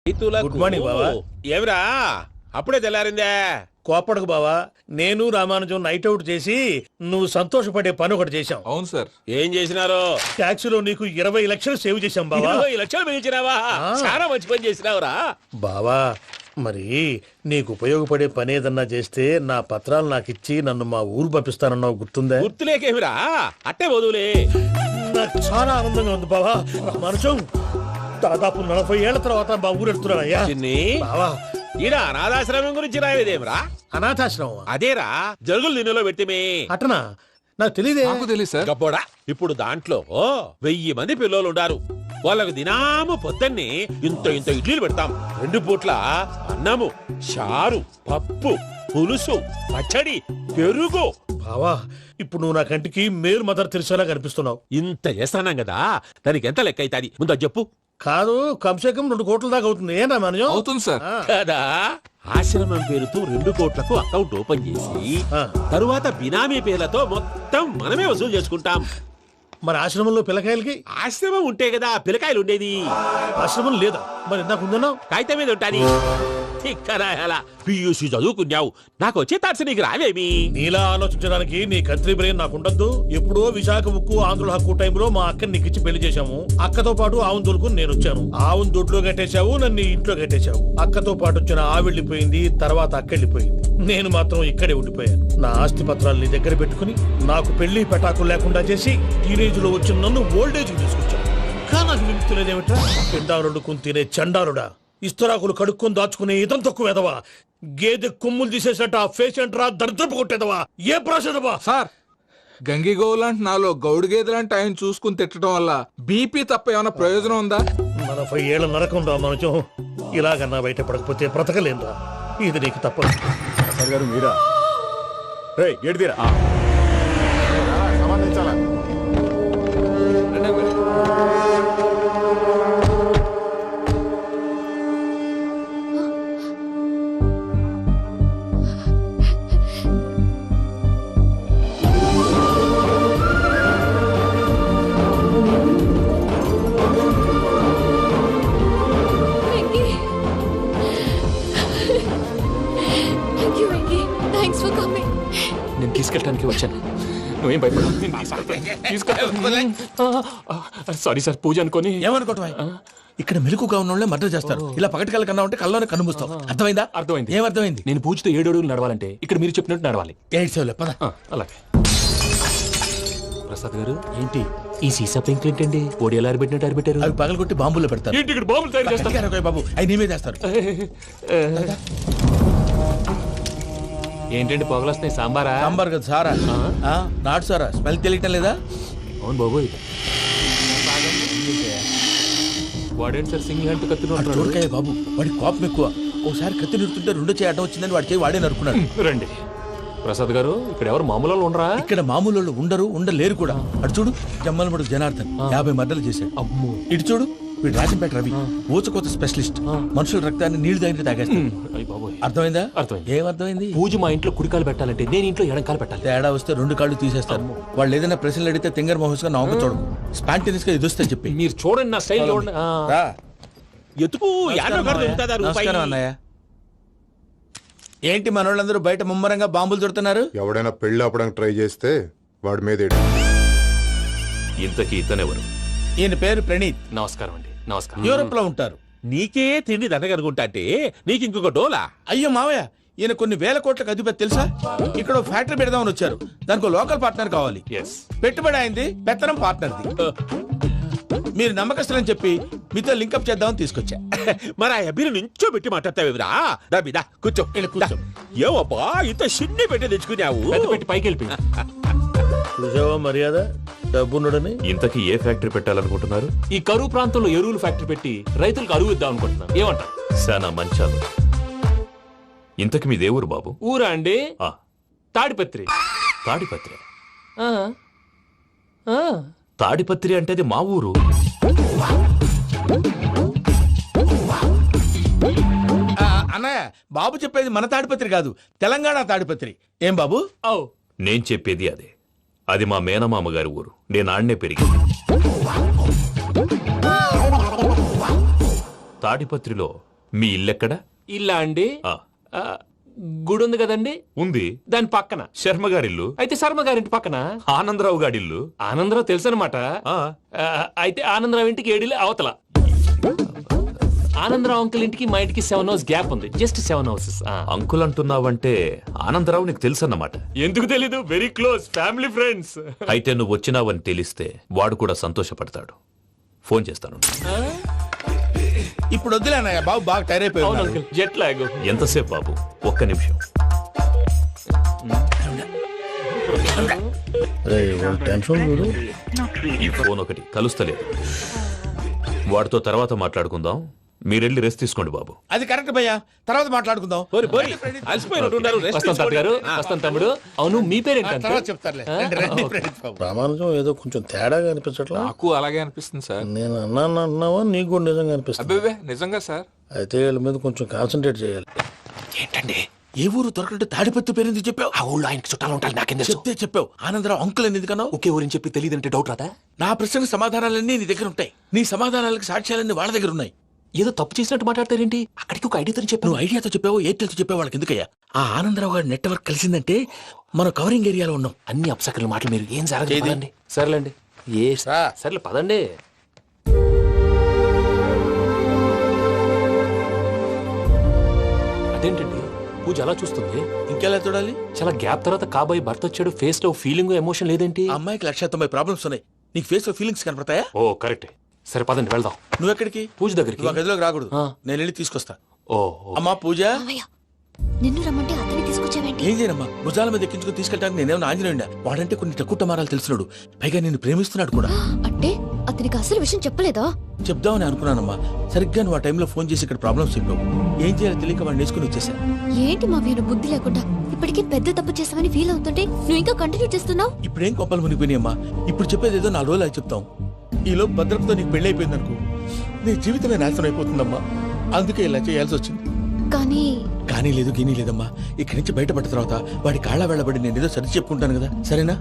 Good morning బావా. ఏమిరా అప్పుడే తెల్లారిందే? కోపడకు బావా, నేను రామానుజం నైట్ అవుట్ చేసి నువ్వు సంతోషపడే పని ఒకటి చేశాం. అవును సార్. ఏం చేసినారు? ట్యాక్సీలో నీకు 20 లక్షలు సేవ్ చేశాం బావా. 20 లక్షలు మిగిల్చినావా? చాలా మంచి పని చేసినావురా బావా. మరి నీకు ఉపయోగపడే పని ఏదన్నా చేస్తే నా పత్రాలు నాకిచ్చి నన్ను మా ఊరు పంపిస్తానన్నావు, గుర్తుందా? గుర్తులేకేమిరా, అట్టే వదులే. నాకు చాలా ఆనందంగా ఉంది బావా. రామానుజం దాదాపు 40 ఏళ్ల తర్వాత మా ఊరు వెళ్తున్నానయ్యా. చిన్ని బావా, ఈడ అనాథాశ్రమం గురించి రాయలేదేమిరా? అనాథాశ్రమం అదేరా జరుగులు నిన్నులో పెట్టిమే. అటనా? నాకు తెలియదే. నాకు తెలియదు సార్. గబ్బోడా, ఇప్పుడు దాంట్లో 1000 మంది పిల్లలు ఉండారు. వాళ్ళకు దినాము పొద్దున్నే ఇంత ఇంత ఇడ్లీలు పెడతాం. 2 పూట్ల అన్నము, చారు, పప్పు, పులుసు, పచ్చడి, పెరుగు. బావా, ఇప్పుడు నువ్వు నా కంటికి మేలు మదర్ తెరిసేలా కనిపిస్తున్నావు. ఇంత చేస్తానం కదా, దానికి ఎంత లెక్క అవుతుంది ముందు అది చెప్పు. కాదు, కంసేకం 2 కోట్ల దాకా అవుతుంది. ఏం రామానుజం? అవుతుంది సార్. కదా, ఆశ్రమం పేరుతో 2 కోట్లకు అకౌంట్ ఓపెన్ చేసి ఆ. తరువాత బినామీ పేర్లతో మొత్తం మనమే వసూలు చేసుకుంటాం. మరి ఆశ్రమంలో పిల్లకాయలకి? ఆశ్రమం ఉంటే కదా పిల్లకాయలు ఉండేది. ఆశ్రమం లేదా? మరి ఇందాక ఉందన్నావు. కాగితం మీద ఉంటాది. ఇక్కడ పియూసీ చదువుకున్నావు, నాకు వచ్చే తాట్స్ నీకు రావేమి? నీలా ఆలోచించడానికి నీ కత్రి బ్రెయిన్ నాకు ఉండద్దు. ఎప్పుడో విశాఖ ఉక్కు ఆంధ్రుల హక్కు టైంలో మా అక్కని నీకిచ్చి పెళ్లి చేశాము. అక్కతో పాటు ఆవును దొడుకుని నేను వచ్చాను. ఆవును దొడ్లో కట్టేశావు, నన్ను ఇంట్లో కట్టేశావు. అక్కతో పాటు వచ్చిన ఆవిళ్ళిపోయింది, తర్వాత అక్కెళ్ళిపోయింది. నేను మాత్రం ఇక్కడే ఉండిపోయాను. నా ఆస్తి పత్రాలు నీ దగ్గర పెట్టుకుని నాకు పెళ్లి పెటాకులు లేకుండా చేసి టీనేజ్ లో వచ్చిన నన్ను ఓల్డేజ్ తీసుకొచ్చాను. కానీ నాకు విముక్తి లేదేమిట్రా? పిండారుడుకుని తినే చండారుడా, ఇస్తరాకులు కడుక్కొని దాచుకునే ఇతం తక్కువ ఎదవా, గేదె కొమ్ములు తీసేసట ఆ పేషెంట్ రా దరిద్రపు కొట్టేదవా, ఏ ప్రాసెదవా? సార్, గంగి గోవులాంటి నాలో గౌడు గేదెలాంటి ఆయన చూసుకుని తిట్టడం వల్ల బీపీ తప్ప ఏమైనా ప్రయోజనం ఉందా? 40 ఏళ్ల నరకం రా మనచం. ఇలాగన్నా బయటపడకపోతే బ్రతకలేనురా. ఇది నీకు తప్పదు. గారు మీరా? గేట్ తీరా. సంబంధించాలా? నేను తీసుకెళ్ళడానికి వచ్చాను. నువ్వేం భయపడవు. సారీ సార్, పూజ అనుకోని. ఏమనుకోవటం? ఇక్కడ మెలకుగా ఉన్న వాళ్ళే మర్డర్ చేస్తారు. ఇలా పగటి కళ్ళ కన్నా ఉంటే కళ్ళలోనే కనుమూస్తావు. అర్థమైందా? అర్థమైంది. ఏమర్థమైంది? నేను పూజతో 7 అడుగులు నడవాలంటే ఇక్కడ మీరు చెప్పినట్టు నడవాలి. 8 సేవలే పద. అలాగే. ప్రసాద్ గారు, ఏంటి ఈ సీసా పెంకులు ఏంటండి? పొడి ఎలా అరబెట్టినట్టు అరబెట్టారు? అవి పగలగొట్టి బాంబుల్లో పెడతారు. ఏంటి ఇక్కడ బాంబులు తయారు చేస్తారు? గట్టిగా అరవై బాబు, అవి నీవే చేస్తారు. ఏంటండి పొగలు వస్తున్నాయి? సాంబారా? సాంబార్ కదా సారా. నాటు సారా. స్మెల్ తెలియటం లేదా? అవును బాబోయ్. వాడేంటి సార్ సింగిల్ హ్యాండ్ కత్తిని చూడకాయ బాబు, వాడి కోపం ఎక్కువ. ఒకసారి కత్తి నిరుతుంటే 2 చేయి అడ్డం వచ్చిందని వాడి చేయి వాడే నరుకున్నాడు. రండి ప్రసాద్ గారు, ఇక్కడ ఎవరు మామూలు వాళ్ళు ఉండరా? ఇక్కడ మామూలు వాళ్ళు ఉండరు, ఉండలేరు కూడా. అటు చూడు, జమ్మలమడుగు జనార్దన్ 50 మర్డర్లు చేశాడు. అమ్మో. ఇటు చూడు, వీడు రాజంపేట రవి ఊచకోత స్పెషలిస్ట్. మనుషుల రక్తాన్ని నీళ్లు దగ్గర తాగేస్తాడు. అర్థమైందా? అర్థమైంది. ఏమర్థమైంది? పూజ మా ఇంట్లో కుడికాలు పెట్టాలంటే నేను ఇంట్లో ఎడంకాలు పెట్టాలి. తేడా వస్తే 2 కాళ్ళు తీసేస్తారు. వాళ్ళు ఏదైనా ప్రశ్నలు అడిగితే తింగర్ మహోస్ గా నవ్వు చూడకు. స్పాంటినియస్ గా ఎదుస్తా చెప్పి. మీరు చూడండి నా స్టైల్ చూడండి. రా. ఎతుకు నమస్కారం అన్నయ్య. ఏంటి మనోళ్ళందరూ బయట ముమ్మరంగా బాంబులు దొరుకుతున్నారు? ఎవడైనా పెళ్లి ఆపడానికి ట్రై చేస్తే వాడి మీద ఇంతకీ ఇతనెవరు? ఈయన పేరు ప్రణీత్. నమస్కారం అండి. నమస్కారం. యూరోప్ లో ఉంటారు. నీకే తిండి దండగనుకుంటా అంటే నీకు ఇంకొక డోలా? అయ్యో మావయ్య, ఈయన కొన్ని వేల కోట్లకు అధిపతి తెలుసా? ఇక్కడ ఫ్యాక్టరీ పెడదామని వచ్చారు. దానికి లోకల్ పార్ట్నర్ కావాలి. పెట్టుబడి అయింది, పెత్తనం పార్ట్నర్ది. మీరు నమ్మకస్తులని చెప్పి మీతో లింకప్ చేద్దామని తీసుకొచ్చా. మరి ఆ అబ్బిని నుంచో పెట్టి మాట్లాడతావేమిరా? రబిదా కూర్చో. కూర్చో. ఏవబ్బా ఇంత సిన్ని పెట్టి తెచ్చుకున్నావు? పెట్టి పైకి వెళ్ళి. చూసావా మర్యాద, డబ్బున్నడని. ఇంతకీ ఏ ఫ్యాక్టరీ పెట్టాలనుకుంటున్నారు? ఈ కరువు ప్రాంతంలో ఎరువులు ఫ్యాక్టరీ పెట్టి రైతులకు అరువు ఇద్దాం అనుకుంటున్నారు. ఏమంటారు? శానా మంచాలు. ఇంతకి మీ దేవురు బాబు? ఊరా అండి? ఆ, తాడిపత్రి. తాడిపత్రి. ఆ. ఆ. తాడిపత్రి అంటే అది మా ఊరు. అన్నయ్య, బాబు చెప్పేది మన తాడిపత్రి కాదు, తెలంగాణ తాడిపత్రి. ఏం బాబు? నేను చెప్పేది అదే. అది మా మేనమామ గారి ఊరు. నేను ఆడనే పెరిగింది. తాడిపత్రిలో మీ ఇల్లెక్కడ? ఇల్లా అండి ఆ, ఆ, గుడి ఉంది కదండి ఉంది. దాని పక్కన. శర్మ గారిల్లు. అయితే శర్మ గారింటి పక్కన ఆనందరావు గారిల్లు. ఆనందరావు తెలుసు అనమాట. ఆ, అయితే ఆనందరావు ఇంటికి ఏడిలే అవతల. ఆనందరావు అంకుల్ ఇంటికి మా ఇంటికి 7 hours గ్యాప్ ఉంది. Just 7 houses. అంకుల్ అంటున్నావంటే ఆనందరావు నీకు తెలుసన్నమాట. ఎందుకు తెలీదు? Very close family friends. అయితే నువ్వు వచ్చినావని తెలిస్తే వాడు కూడా సంతోషపడతాడు. ఫోన్ చేస్తాను. ఇప్పుడు వద్దులే అన్నయ్య, బాబు బాగా టైర్ అవును అయిపోయాడు. Uncle, jet lag. ఎంతసేపు బాబు? ఒక్క నిమిషం. ఈ ఫోన్ ఒకటి కలుస్తలేదు. వాడితో తర్వాత మాట్లాడుకుందాం. మీరెళ్ళి రెస్ట్ తీసుకోండి బాబు. అది కరెక్ట్ భయ్యా, తర్వాత మాట్లాడుకుందాం. అలసిపోయినట్టున్నారు, rest వస్తాం తాత గారు, వస్తాం తమ్ముడు. అవును, మీ పేరేంటి తర్వాత అంకుల్? చెప్తారులే. రండి, రండి, ప్రణీత్ బాబు. ప్రామాణికం ఏదో కొంచెం తేడాగా అనిపించట్లా. నాకు అలాగే అనిపిస్తుంది సార్. నేను అన్నావా నీకు కూడా నిజంగా అనిపిస్తుంది. అబ్బే నిజంగా సార్. అయితే వీళ్ళ మీద కొంచెం కాన్సన్ట్రేట్ చేయాలి. ఏంటండి ఏ ఊరు దొరకట్టు తాడిపత్రి పేరు ఎందుకు చెప్పావు? ఆ ఊళ్ళో ఆయనకి చుట్టాలు ఉంటారు, నాకేం చెప్తే చెప్పావు. ఆనందరావు అంకుల్ అని ఎందుకన్నావు? ఒకే ఊరిని చెప్పి తెలియదంటే డౌట్ రాదా? నా ప్రశ్నకు సమాధానాలన్నీ నీ దగ్గర ఉంటాయి. నీ సమాధానాలకు సాక్ష్యాలన్నీ వాళ్ళ దగ్గర ఉన్నాయి. ఏదో తప్పు చేసినట్టు మాట్లాడతారేంటి? అక్కడికి ఒక ఐడియాతో చెప్పాను. నువ్వు ఐడియాతో చెప్పావు, ఎయిర్టెల్తో చెప్పావు, వాళ్ళకి ఎందుకయ్యా? ఆ ఆనందరావు గారి నెట్వర్క్ కలిసిందంటే మనం కవరింగ్ ఏరియాలో ఉన్నాం. అన్ని అప్సకర్ల మాటలు మీరు ఏం జరగదు. ఏది? పదండి. సర్లేండి. సర్లే పదండి. అదేంటండి పూజ అలా చూస్తుంది? ఇంకెలా చూడాలి? చాలా గ్యాప్ తర్వాత కాబోయే భర్త వచ్చాడు, ఫేస్ లో ఫీలింగ్ ఎమోషన్ లేదేంటి? ఆ అమ్మాయికి 190 ప్రాబ్లమ్స్ ఉన్నాయి. నీకు ఫేస్ లో ఫీలింగ్స్ కనపడతాయా? ఓ కరెక్ట్. సరే పదండి వెళ్దాం. నువ్వు ఎక్కడికి? పూజ దగ్గరికి. నువ్వు ఆ గదిలోకి రాకూడదు. ఆ. నేను వెళ్ళి తీసుకొస్తా. ఓ అమ్మా పూజ, మావయ్య, నిన్ను రమ్మంటే అతన్ని తీసుకొచ్చావేంటి? ఏం చేయనమ్మా, భుజాల మీద ఎక్కించుకుని తీసుకెళ్ళడానికి నేనేమన్నా ఆంజనేయుడా? వాడంటే కొన్ని తక్కువ టమారాలు తెలిసినాడు, పైగా నిన్ను ప్రేమిస్తున్నాడు కూడా. అంటే అతనికి అసలు విషయం చెప్పలేదా? చెప్దామని అనుకున్నానమ్మా, సరిగ్గా నువ్వు ఆ టైంలో ఫోన్ చేసి ఇక్కడ ప్రాబ్లమ్స్ చెప్పావు. ఏం చేయాలో తెలియక వాడిని వేసుకుని వచ్చేసా. ఏంటి మావయ్య బుద్ధి లేకుండా? ఇప్పటికీ పెద్ద తప్పు చేసావని ఫీల్ అవుతుంటే నువ్వు ఇంకా కంటిన్యూ చేస్తున్నావు. ఇప్పుడేం కొప్పలు మునిగిపోయినాయమ్మా. ఇప్పుడు చెప్పేది ఏదో 4 రోజులు అది చెప్తాం. ఈలో భద్రతతో నీకు పెళ్లి అయిపోయింది అనుకో, నీ జీవితమే నాశనం అయిపోతుందమ్మా. అందుకే ఇలా చేయాల్సి వచ్చింది. కానీ లేదు గీనీ లేదమ్మా. ఇక్కడి నుంచి బయటపడ్డ తర్వాత వాడి కాళ్ళ వెళ్ళబడి నేను ఏదో సరి చెప్పుకుంటాను కదా, సరేనా?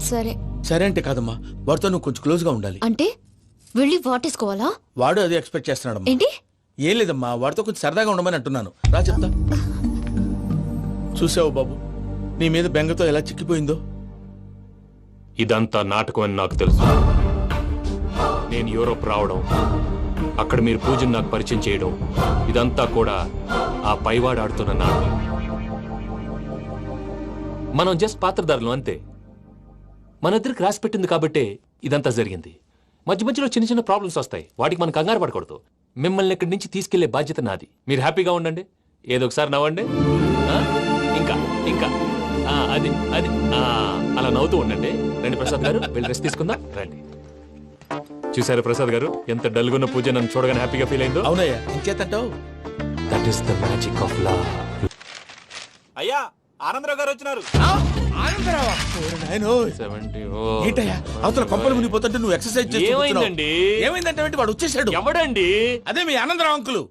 సరే సరే అంటే కాదమ్మా, వాడితో నువ్వు కొంచెం క్లోజ్ గా ఉండాలి. అంటే వెళ్ళి వాటేసుకోవాలా? వాడు అది ఎక్స్పెక్ట్ చేస్తున్నాడమ్మా. ఏంటి? ఏం లేదమ్మా, వాడితో కొంచెం సరదాగా ఉండమని అంటున్నాను. రా చెప్తా. చూసావు బాబు, నీ మీద బెంగతో ఎలా చిక్కిపోయిందో. ఇదంతా నాటకం అని నాకు తెలుసు. నేను యూరోప్ రావడం, అక్కడ మీరు పూజను నాకు పరిచయం చేయడం, ఇదంతా కూడా ఆ పైవాడు ఆడుతున్న నాటకం. మనం జస్ట్ పాత్రధారులు అంతే. మన ఇద్దరికి రాసి పెట్టింది కాబట్టే ఇదంతా జరిగింది. మధ్య మధ్యలో చిన్న చిన్న ప్రాబ్లమ్స్ వస్తాయి, వాటికి మనం కంగారు పడకూడదు. మిమ్మల్ని ఇక్కడి నుంచి తీసుకెళ్లే బాధ్యత నాది. మీరు హ్యాపీగా ఉండండి, ఏదో ఒకసారి నవ్వండి. ఆ? ఇంకా ఇంకా అది అది అలా నవ్వుతూ ఉండండి. రండి ప్రసాద్ గారు, వెళ్ళి రెస్ట్ తీసుకుందాం. రండి. చూసారు ప్రసాద్ గారు, ఎంత డల్గున్న పూజ నన్ను చూడగానే హ్యాపీగా ఫీల్ అయిందో. అవునయ్యా, ఇంకేతంటావు? That is the magic of love. అయ్యా, ఆనందరావు గారు వచ్చినారు. ఆనందరావా? ఓరి నాయనో. 70. ఏంటయ్యా, అవతల కొంపలు మునిగిపోతుంటే నువ్వు ఎక్సర్సైజ్ చేస్తూ కూర్చున్నావు. ఏమైందండి? ఏమైందంటే వాడు వచ్చేసాడు. ఎవడండి? అదే మీ ఆనందరావు అంకులు.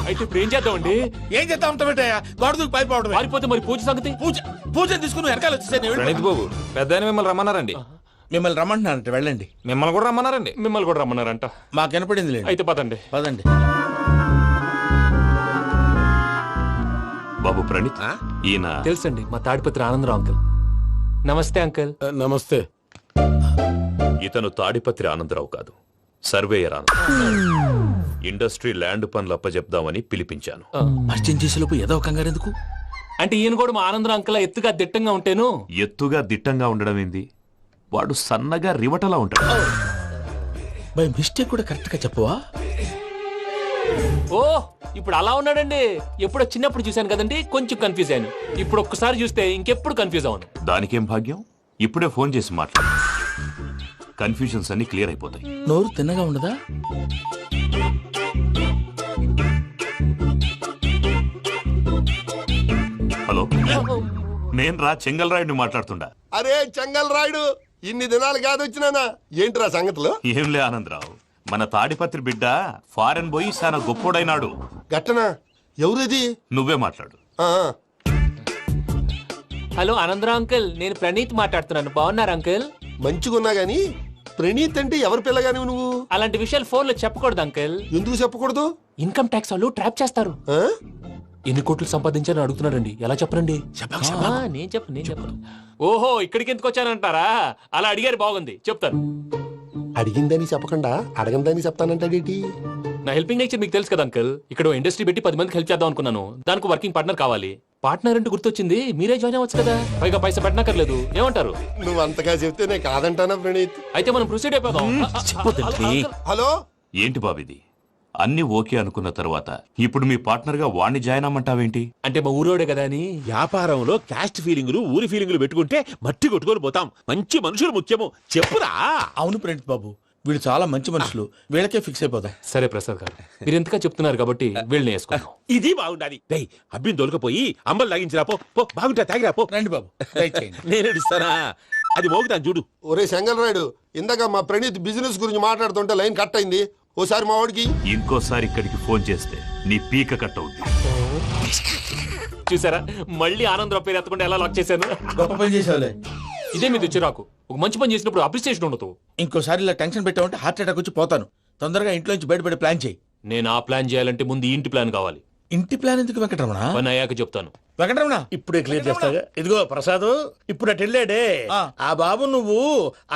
అయితే ఇప్పుడు ఏం చేద్దామండి? ఏం చేస్తా ఉంటావేటయ్యా, గొడవకు పైపోవడమే. పారిపోతే మరి పూజ సంగతి? పూజ తీసుకుని వెనకాల వచ్చేసాను. ప్రణీత్ బాబు, పెద్ద మిమ్మల్ని రమ్మన్నారండి. మిమ్మల్ని రమ్మంటున్నారంటే వెళ్ళండి. మిమ్మల్ని కూడా రమ్మన్నారండి. మిమ్మల్ని కూడా రమ్మన్నారంట. మాకు వినపడింది లేదు. అయితే పదండి. పదండి. బాబు ప్రణీత్, ఈయన తెలుసండి, మా తాడిపత్రి ఆనందరావు అంకుల్. నమస్తే అంకుల్. నమస్తే. ఇతను తాడిపత్రి ఆనందరావు కాదు, సర్వేయర్ ఆనందరావు. ఇండస్ట్రీ ల్యాండ్ పనులు అప్పచెప్దామని పిలిపించాను. పరిచయం చేసేలోపు ఏదో కంగారు ఎందుకు? అంటే ఈయన కూడా మా ఆనందరావు అంకుల్ ఎత్తుగా దిట్టంగా ఉంటేను. ఎత్తుగా దిట్టంగా ఉండడం ఏంది, వాడు సన్నగా రివటలా ఉంటాడు. బై మిస్టేక్ కూడా కరెక్ట్ గా చెప్పవా? ఓ ఇప్పుడు అలా ఉన్నాడండి. ఎప్పుడో చిన్నప్పుడు చూశాను కదండి, కొంచెం కన్ఫ్యూజ్ అయ్యాను. ఇప్పుడు ఒక్కసారి చూస్తే ఇంకెప్పుడు కన్ఫ్యూజ్ అవ్వను. దానికేం భాగ్యం, ఇప్పుడే ఫోన్ చేసి మాట్లాడు. కన్ఫ్యూజన్స్ అన్ని క్లియర్ అయిపోతాయి. నోరు తిన్నగా ఉండదా? హలో, నేను రా చెంగల్రాయుడిని మాట్లాడుతుండా. అరే చెంగల్ రాయుడు, ఇన్ని దినాలు కాదు వచ్చినానా? ఏంట్రా సంగతులు? ఏంలే ఆనందరావు, మన తాడిపత్రి బిడ్డ ఫారెన్ పోయి చాలా గొప్పోడైనాడు. గట్టనా? ఎవరిది? నువ్వే మాట్లాడు. ఆ, హలో ఆనందరావు అంకుల్, నేను ప్రణీత్ మాట్లాడుతున్నాను. బాగున్నారు అంకుల్? మంచిగున్నా గాని ప్రణీత్ అంటే ఎవరి పిల్లగాని నువ్వు? అలాంటి విషయాలు ఫోన్ లో చెప్పకూడదు అంకుల్. ఎందుకు చెప్పకూడదు? ఇన్కమ్ ట్యాక్స్ వాళ్ళు ట్రాప్ చేస్తారు. ఆ? ఎన్ని కోట్లు సంపాదించాలని అడుగుతున్నారండి, ఎలా చెప్పరండి? నేను చెప్పను. ఓహో, ఇక్కడికి ఎందుకు వచ్చానంటారా? అలా అడిగారు, బాగుంది, చెప్తాను. అడిగిందని చెప్పకుండా అడగందని చెప్తానంటాడేటి? నా హెల్పింగ్ నేచర్ మీకు తెలుసు కదా అంకుల్. ఇక్కడ ఇండస్ట్రీ పెట్టి 10 మందికి హెల్ప్ చేద్దాం అనుకున్నాను. దానికి వర్కింగ్ పార్ట్నర్ కావాలి. పార్ట్నర్ అంటే గుర్తొచ్చింది, మీరే జాయిన్ అవ్వచ్చు కదా, పైగా పైసా పెట్టనక్కర్లేదు. ఏమంటారు? నువ్వు అంతగా చెప్తే నేను కాదంటానా ప్రణీత్? అయితే మనం ప్రొసీడ్ అయిపోదాం. హలో, ఏంటి బాబిది? అన్ని ఓకే అనుకున్న తర్వాత ఇప్పుడు మీ పార్ట్నర్ గా వాణ్ణి జాయిన్ అమ్మంటావేంటి? అంటే మా ఊరోడే కదా అని. వ్యాపారంలో క్యాస్ట్ ఫీలింగులు ఊరి ఫీలింగులు పెట్టుకుంటే మట్టి కొట్టుకొని పోతాం. మంచి మనుషులు ముఖ్యము, చెప్పురా. అవును ప్రణీత్ బాబు, వీళ్ళు చాలా మంచి మనుషులు, వీళ్ళకే ఫిక్స్ అయిపోదాం. సరే ప్రసాద్ గారు, మీరు ఎంతగా చెప్తున్నారు కాబట్టి వీళ్ళని వేసుకుందాం. ఇది బాగుండాలి. డై అబ్బిని దొలకపోయి అంబలు లాగించిరా పో. బాగుంటా తాగిరా పో. రండి బాబు, దయచేయండి. నేను ఇస్తానా? అది మోగుతాను చూడు. ఒరే చెంగల్ రాయుడు, ఇందాక మా ప్రణీత్ బిజినెస్ గురించి మాట్లాడుతుంటే లైన్ కట్ అయింది. ఓసారి మా వాడికి. ఇంకోసారి ఇక్కడికి ఫోన్ చేస్తే నీ పీక కట్ అవుద్ది. చూసారా, మళ్ళీ ఆనందరావు పేరు ఎత్తకుండా ఎలా లాక్ చేశాను. గొప్ప పని చేసేవాళ్ళే. ఇదే మీద చిరాకు. ఒక మంచి పని చేసినప్పుడు అప్రిసియేషన్ ఉండదు. ఇంకోసారి ఇలా టెన్షన్ పెట్టామంటే హార్ట్ అటాక్ వచ్చి పోతాను. తొందరగా ఇంట్లో నుంచి బయటపడే ప్లాన్ చేయి. నేను ఆ ప్లాన్ చేయాలంటే ముందు ఈ ఇంటి ప్లాన్ కావాలి. ఇంటి ప్లాన్ ఎందుకు వెంకటరమణ? పని అయ్యాక చెప్తాను. వెంకటరమణ, ఇప్పుడే క్లియర్ చేస్తాగా. ఇదిగో ప్రసాద్, ఇప్పుడు అటు వెళ్ళాడే ఆ బాబు, నువ్వు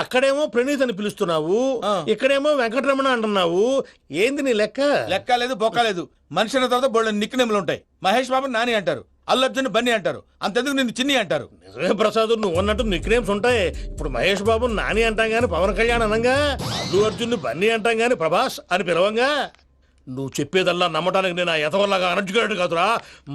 అక్కడేమో ప్రణీత్ అని పిలుస్తున్నావు, ఇక్కడేమో వెంకటరమణ అంటున్నావు. ఏంది నీ లెక్క? లెక్క లేదు, బొక్క లేదు. మనిషి అన్న తర్వాత బోళ్ళ నిక్నెములు ఉంటాయి. మహేష్ బాబు నాని అంటారు, అల్లు అర్జున్ బన్నీ అంటారు, అంతెందుకు నిన్ను చిన్ని అంటారు. నిజమే ప్రసాద్, నువ్వు అన్నట్టు నిక్నేమ్స్ ఉంటాయి. ఇప్పుడు మహేష్ బాబు నాని అంటాం గాని పవన్ కళ్యాణ్ అనంగా, అల్లు అర్జున్ బన్నీ అంటాం గాని ప్రభాస్ అని పిలవంగా. నువ్వు చెప్పేదల్లా నమ్మటానికి నేను ఎతవల్లాగా అనర్జుకేటెడ్ కాదురా.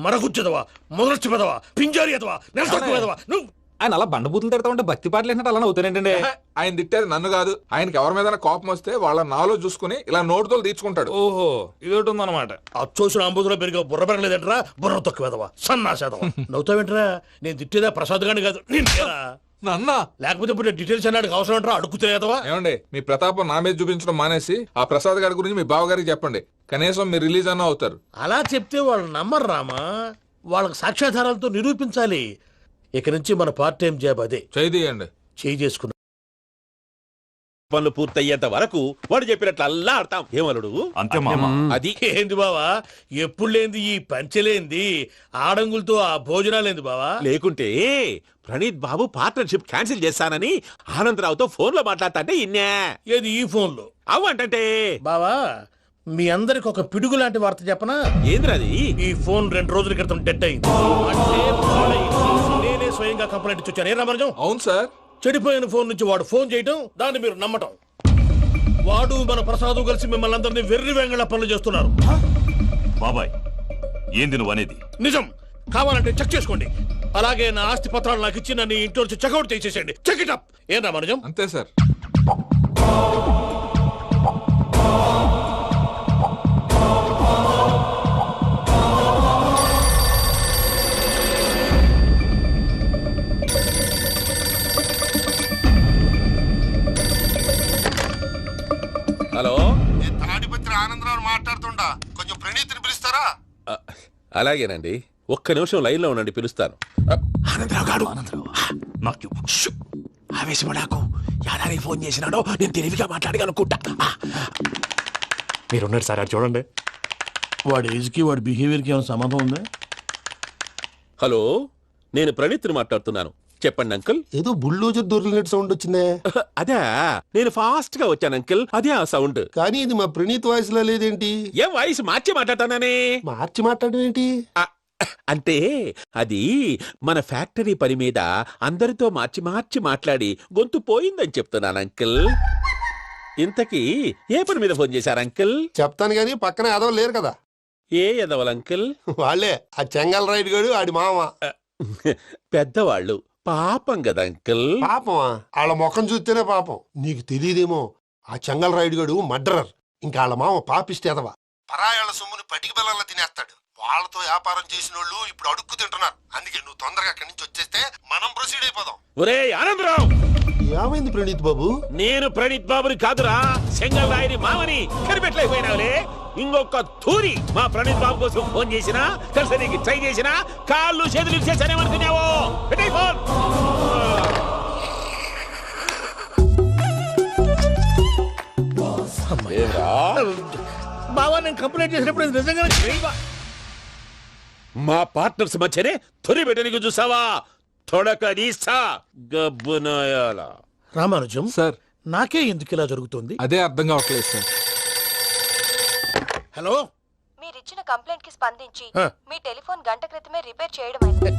మరగుచ్చదవా, మొదలచ్చి పెదవా, పింజారి ఎదవా, నెలసొక్కుదవా నువ్వు. ఆయన అలా బండబూతులు తిడతా ఉంటే భక్తి పాటలు ఏంటంటే అలా అవుతానంటే. ఆయన తిట్టేది నన్ను కాదు, ఆయనకి ఎవరి మీద కోపం వస్తే వాళ్ళ నాలో చూసుకుని ఇలా నోటుతో తీర్చుకుంటాడు. ఓహో, ఇదొకటి ఉందన్నమాట. అచ్చోసిన అంబుధులో పెరిగే బుర్ర పెరగలేదంటరా, బుర్ర తొక్కువేదవా, సన్నాసేదవా. నవ్వుతావేంట్రా? నేను తిట్టేదా ప్రసాద్ గాని కాదు, నిన్నేరా. నన్నా? లేకపోతే ఇప్పుడు డీటెయిల్స్ అన్నాడు అవసరం అంటారా? అడుగుతాయేదవా. ఏమండి, మీ ప్రతాపం నా మీద చూపించడం మానేసి ఆ ప్రసాద్ గారి గురించి మీ బావగారికి చెప్పండి. కనీసం మీరు రిలీజ్ అన్న అవుతారు. అలా చెప్తే వాళ్ళు నమ్మరు రామా. వాళ్ళకి సాక్ష్యాధారాలతో నిరూపించాలి. ఇక నుంచి మన పార్ట్ టైం జాబ్ అదే. చేయండి. చేయి చేసుకున్నా పనులు పూర్తయ్యేంత వరకు వాడు చెప్పినట్లు అల్లా ఆడతాం. ఏమలుడు అంతే మామ. అది ఏంది బావా, ఎప్పుడు లేంది ఈ పంచలేంది, ఆడంగులతో ఆ భోజనాలేంది బావా? లేకుంటే ప్రణీత్ బాబు పార్ట్నర్షిప్ క్యాన్సిల్ చేస్తానని ఆనందరావుతో ఫోన్ లో మాట్లాడతా ఇన్నే. ఏది ఈ ఫోన్ లో? అవ్వంటే బావా, మీ అందరికి ఒక పిడుగు లాంటి వార్త చెప్పనా? ఏంద్రది? ఈ ఫోన్ 2 రోజుల క్రితం డెడ్ అయింది. అంటే పాడైంది. నేనే స్వయంగా కంప్లైంట్ ఇచ్చి వచ్చాను. ఏ రామరాజం? అవును సార్. చెడిపోయిన ఫోన్ నుంచి వాడు ఫోన్ చేయటం, దాన్ని మీరు నమ్మటం. వాడు మన ప్రసాదు కలిసి మిమ్మల్ని అందరినీ వెర్రి వెంగళ పనులు చేస్తున్నారు. బాబాయ్, ఏంది నువ్వు అనేది? నిజం. కావాలంటే చెక్ చేసుకోండి. అలాగే నా ఆస్తి పత్రాలు నాకు ఇచ్చి నన్ను ఇంట్లో నుంచి చెక్అౌట్ చేసేసండి. Check it up. ఏం రామరాజం? అంతే సార్. హలో, తాడిపత్రి ఆనందరావు మాట్లాడుతుండా, కొంచెం ప్రణీతిని పిలుస్తారా? అలాగేనండి, ఒక్క నిమిషం లైన్ లో ఉండండి, పిలుస్తాను. ఆనందరావు గాడు నాకు ఆవేశపడాకు. యాదానికి ఫోన్ చేసినాడో నేను తెలివిగా మాట్లాడగలనుకుంటా. మీరున్నారు సార్, అది చూడండి. వాడి ఏజ్ కి వాడి బిహేవియర్ కి ఏమైనా సంబంధం ఉందా? హలో, నేను ప్రణీత్ని మాట్లాడుతున్నాను. చెప్పండి అంకుల్. ఏదో బుల్డోజర్ దొరికినట్టు సౌండ్ వచ్చిందే. అదే, నేను ఫాస్ట్ గా వచ్చాను అంకుల్, అదే ఆ సౌండ్. కానీ ఇది మా ప్రణీత్ వాయిస్ లో లేదేంటి? ఏం వాయిస్ మార్చి మాట్లాడతానని? మార్చి మాట్లాడడం ఏంటి? అంటే అది మన ఫ్యాక్టరీ పని మీద అందరితో మార్చి మార్చి మాట్లాడి గొంతు పోయిందని చెప్తున్నాను అంకుల్. ఇంతకీ ఏ పని మీద ఫోన్ చేశారు అంకుల్? చెప్తాను గానీ పక్కన ఏదో లేరు కదా. ఏ ఎదవల్ అంకుల్? వాళ్ళే ఆ చెంగల్ రైడ్ గడు ఆడి మామ. పెద్దవాళ్ళు, పాపం కదా అంకుల్. పాపమా? వాళ్ళ ముఖం చూస్తేనే పాపం. నీకు తెలియదేమో, ఆ చెంగల్ రైడ్ గడు మర్డరర్. ఇంకా వాళ్ళ మామ పాపిస్తేదవా. పరాయాళ్ళ సొమ్ముని పటికి బెల్లంలో తినేస్తాడు. వాళ్ళతో వ్యాపారం చేసిన వాళ్ళు ఇప్పుడు అడుక్కు తింటున్నారు. అందుకే నువ్వు తొందరగా అక్కడి నుంచి వచ్చేస్తే మనం ప్రొసీడ్ అయిపోదాం. ఒరే ఆనందరావు! ఏమైంది ప్రణీత్ బాబు? నేను ప్రణీత్ బాబుని కాదురా, సెంగల్ రాయని మామని. కనిపెట్టలేకపోయినావులే. ఇంకొక తూరి మా ప్రణీత్ బాబు కోసం ఫోన్ చేసినా, కలిసి నీకు ట్రై చేసినా, కాళ్ళు చేతులు చేశానేమనుకున్నావో. పెట్టే ఫోన్. ఏరా? బావా నేను కంప్లైంట్ చేసినప్పుడు ఇది నిజంగానే చేయవా? మా పార్ట్నర్స్ మధ్యనే తొలి పెట్టడానికి చూసావా? తొడక నీసా గబ్బునాయాల. రామానుజం సార్ నాకే ఎందుకు ఇలా జరుగుతుంది? అదే అర్థం కావట్లేదు సార్. హలో, మీరిచ్చిన కంప్లైంట్ కి స్పందించి ఆ. మీ టెలిఫోన్ గంట క్రితమే రిపేర్ చేయడం అయింది.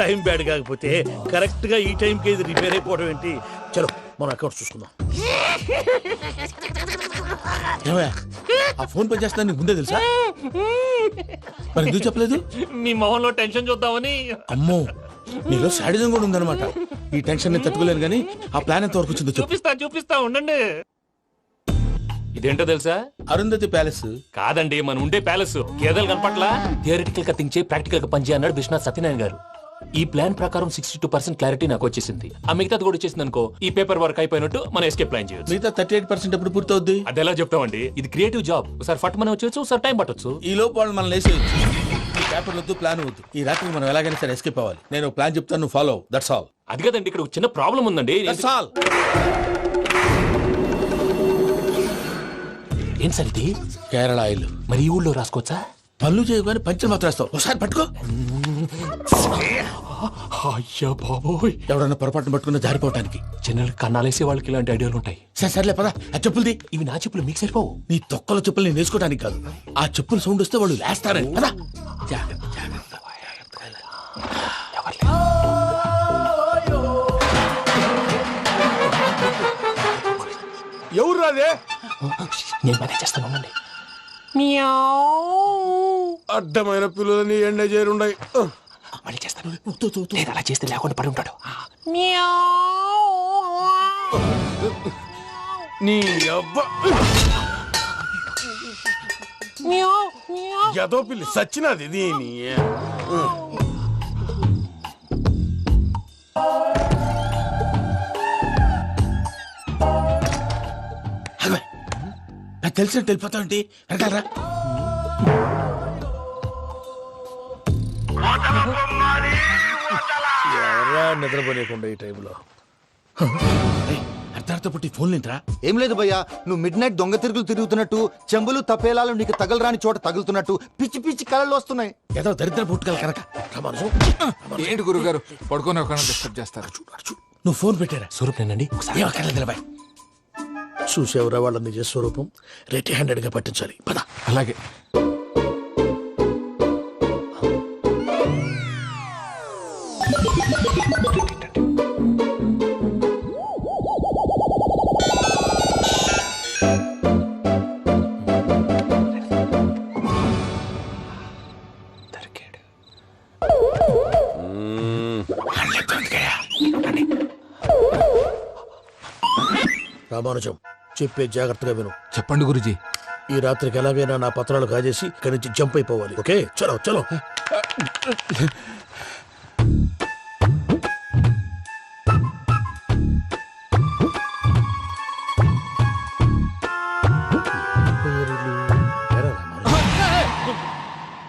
టైం బ్యాడ్ కాకపోతే కరెక్ట్ గా ఈ టైంకి ఇది రిపేర్ అయిపోవడం ఏంటి? చలో మన అకౌంట్ చూసుకుందాం. ఏమయ్యా, ఆ ఫోన్ పని చేస్తున్నా నీకు ముందే తెలుసా? మరి ఎందుకు చెప్పలేదు? మీ మొహంలో టెన్షన్ చూద్దామని. అమ్మో, నీలో శాడిజం కూడా ఉందన్నమాట. ఈ టెన్షన్ ని తట్టుకోలేను కానీ ఆ ప్లాన్ ఎంత వరకు వచ్చిందో చెప్పు. చూపిస్తా ఉండండి. ఇదేంటో తెలుసా? అరుంధతి ప్యాలెస్. కాదండి, మన ఉండే ప్యాలెస్. గేదెలు కనపట్లా? థియరిటికల్ గా థింక్ చేయి, ప్రాక్టికల్ గా పనిచేయి అన్నాడు విశ్వనాథ్ సత్యనారాయణ గారు. ఈ ప్లాన్ ప్రకారం 62% క్లారిటీ నాకు వచ్చేసింది. ఆ మిగతాది కూడా వచ్చేసింది అనుకో, ఈ పేపర్ వర్క్ అయిపోయినట్టు మనం ఎస్కేప్ ప్లాన్ చేయొచ్చు. మిగతా 38% ఎప్పుడు పూర్తవుద్ది? అది ఎలా చెప్తామండి? ఇది క్రియేటివ్ జాబ్. ఒకసారి ఫట్ మనం వచ్చేయచ్చు, ఒకసారి టైం పట్టొచ్చు. ఈ లోపు వాళ్ళు మనం లేసేయచ్చు. ఈ పేపర్ వద్దు, ప్లాన్ వద్దు. ఈ రాత్రికి మనం ఎలాగైనా సరే ఎస్కేప్ అవ్వాలి. నేను ప్లాన్ చెప్తాను, నువ్వు ఫాలో. That's all. అది కదండి, ఇక్కడ ఒక చిన్న ప్రాబ్లం ఉందండి. That's all. ఏం సార్ ఇది? కేరళ ఆయిల్. మరి ఈ ఊళ్ళో రాసుకోవచ్చా? పనులు చేయగానే పంచర్ మాత్రం వేస్తావు. ఒకసారి పట్టుకో. అయ్యా బాబోయ్, ఎవడన్నా పొరపాటున పట్టుకున్న జారిపోవటానికి. జనరల్ కన్నాలేసే వాళ్ళకి ఇలాంటి ఐడియాలు ఉంటాయి. సరే సర్లే పదా, ఆ చెప్పులది. ఇవి నా చెప్పులు మీకు సరిపోవు. నీ తొక్కల చెప్పులు నేను వేసుకోవడానికి కాదు, ఆ చెప్పులు సౌండ్ వస్తే వాళ్ళు లేస్తారని. పదా. ఎవరు రాదే? నేను మేనేజ్ చేస్తాను, ఉండండి. అడ్డమైన పిల్లలని ఎండ చేరుండయి. మళ్ళీ చేస్తాను. లేదు, అలా చేస్తే లేకుండా పడి ఉంటాడు. నీ అబ్బ ఎదో పిల్లి సచ్చినది దీని. నాకు తెలిసినట్టు వెళ్ళిపోతావు ఏంటి? వెనకాలరా. ఎవరా నిద్రపోలేకుండా ఈ టైంలో? అర్ధార్థ పుట్టి ఫోన్ లేంట్రా. ఏం లేదు భయ్యా, నువ్వు మిడ్ నైట్ దొంగ తిరుగులు తిరుగుతున్నట్టు, చెంబులు తపేలాలు నీకు తగలరాని చోట తగులుతున్నట్టు పిచ్చి పిచ్చి కళలు వస్తున్నాయి. ఏదో దరిద్ర పుట్టుకల కనుక. ఏంటి గురుగారు పడుకొని ఒక డిస్టర్బ్ చేస్తారు? నువ్వు ఫోన్ పెట్టారా? స్వరూప్ నేనండి. ఏమక్కర్లేదు. చూసేవరా వాళ్ళ నిజ స్వరూపం. రెట్టి హ్యాండెడ్ గా పట్టించాలి. పద. అలాగే. రామానుజం, చెప్పే జాగ్రత్తగా విను. చెప్పండి గురుజీ. ఈ రాత్రికి ఎలాగైనా నా పత్రాలు కాజేసి ఇక్కడి నుంచి జంప్ అయిపోవాలి. ఓకే, చలో చలో.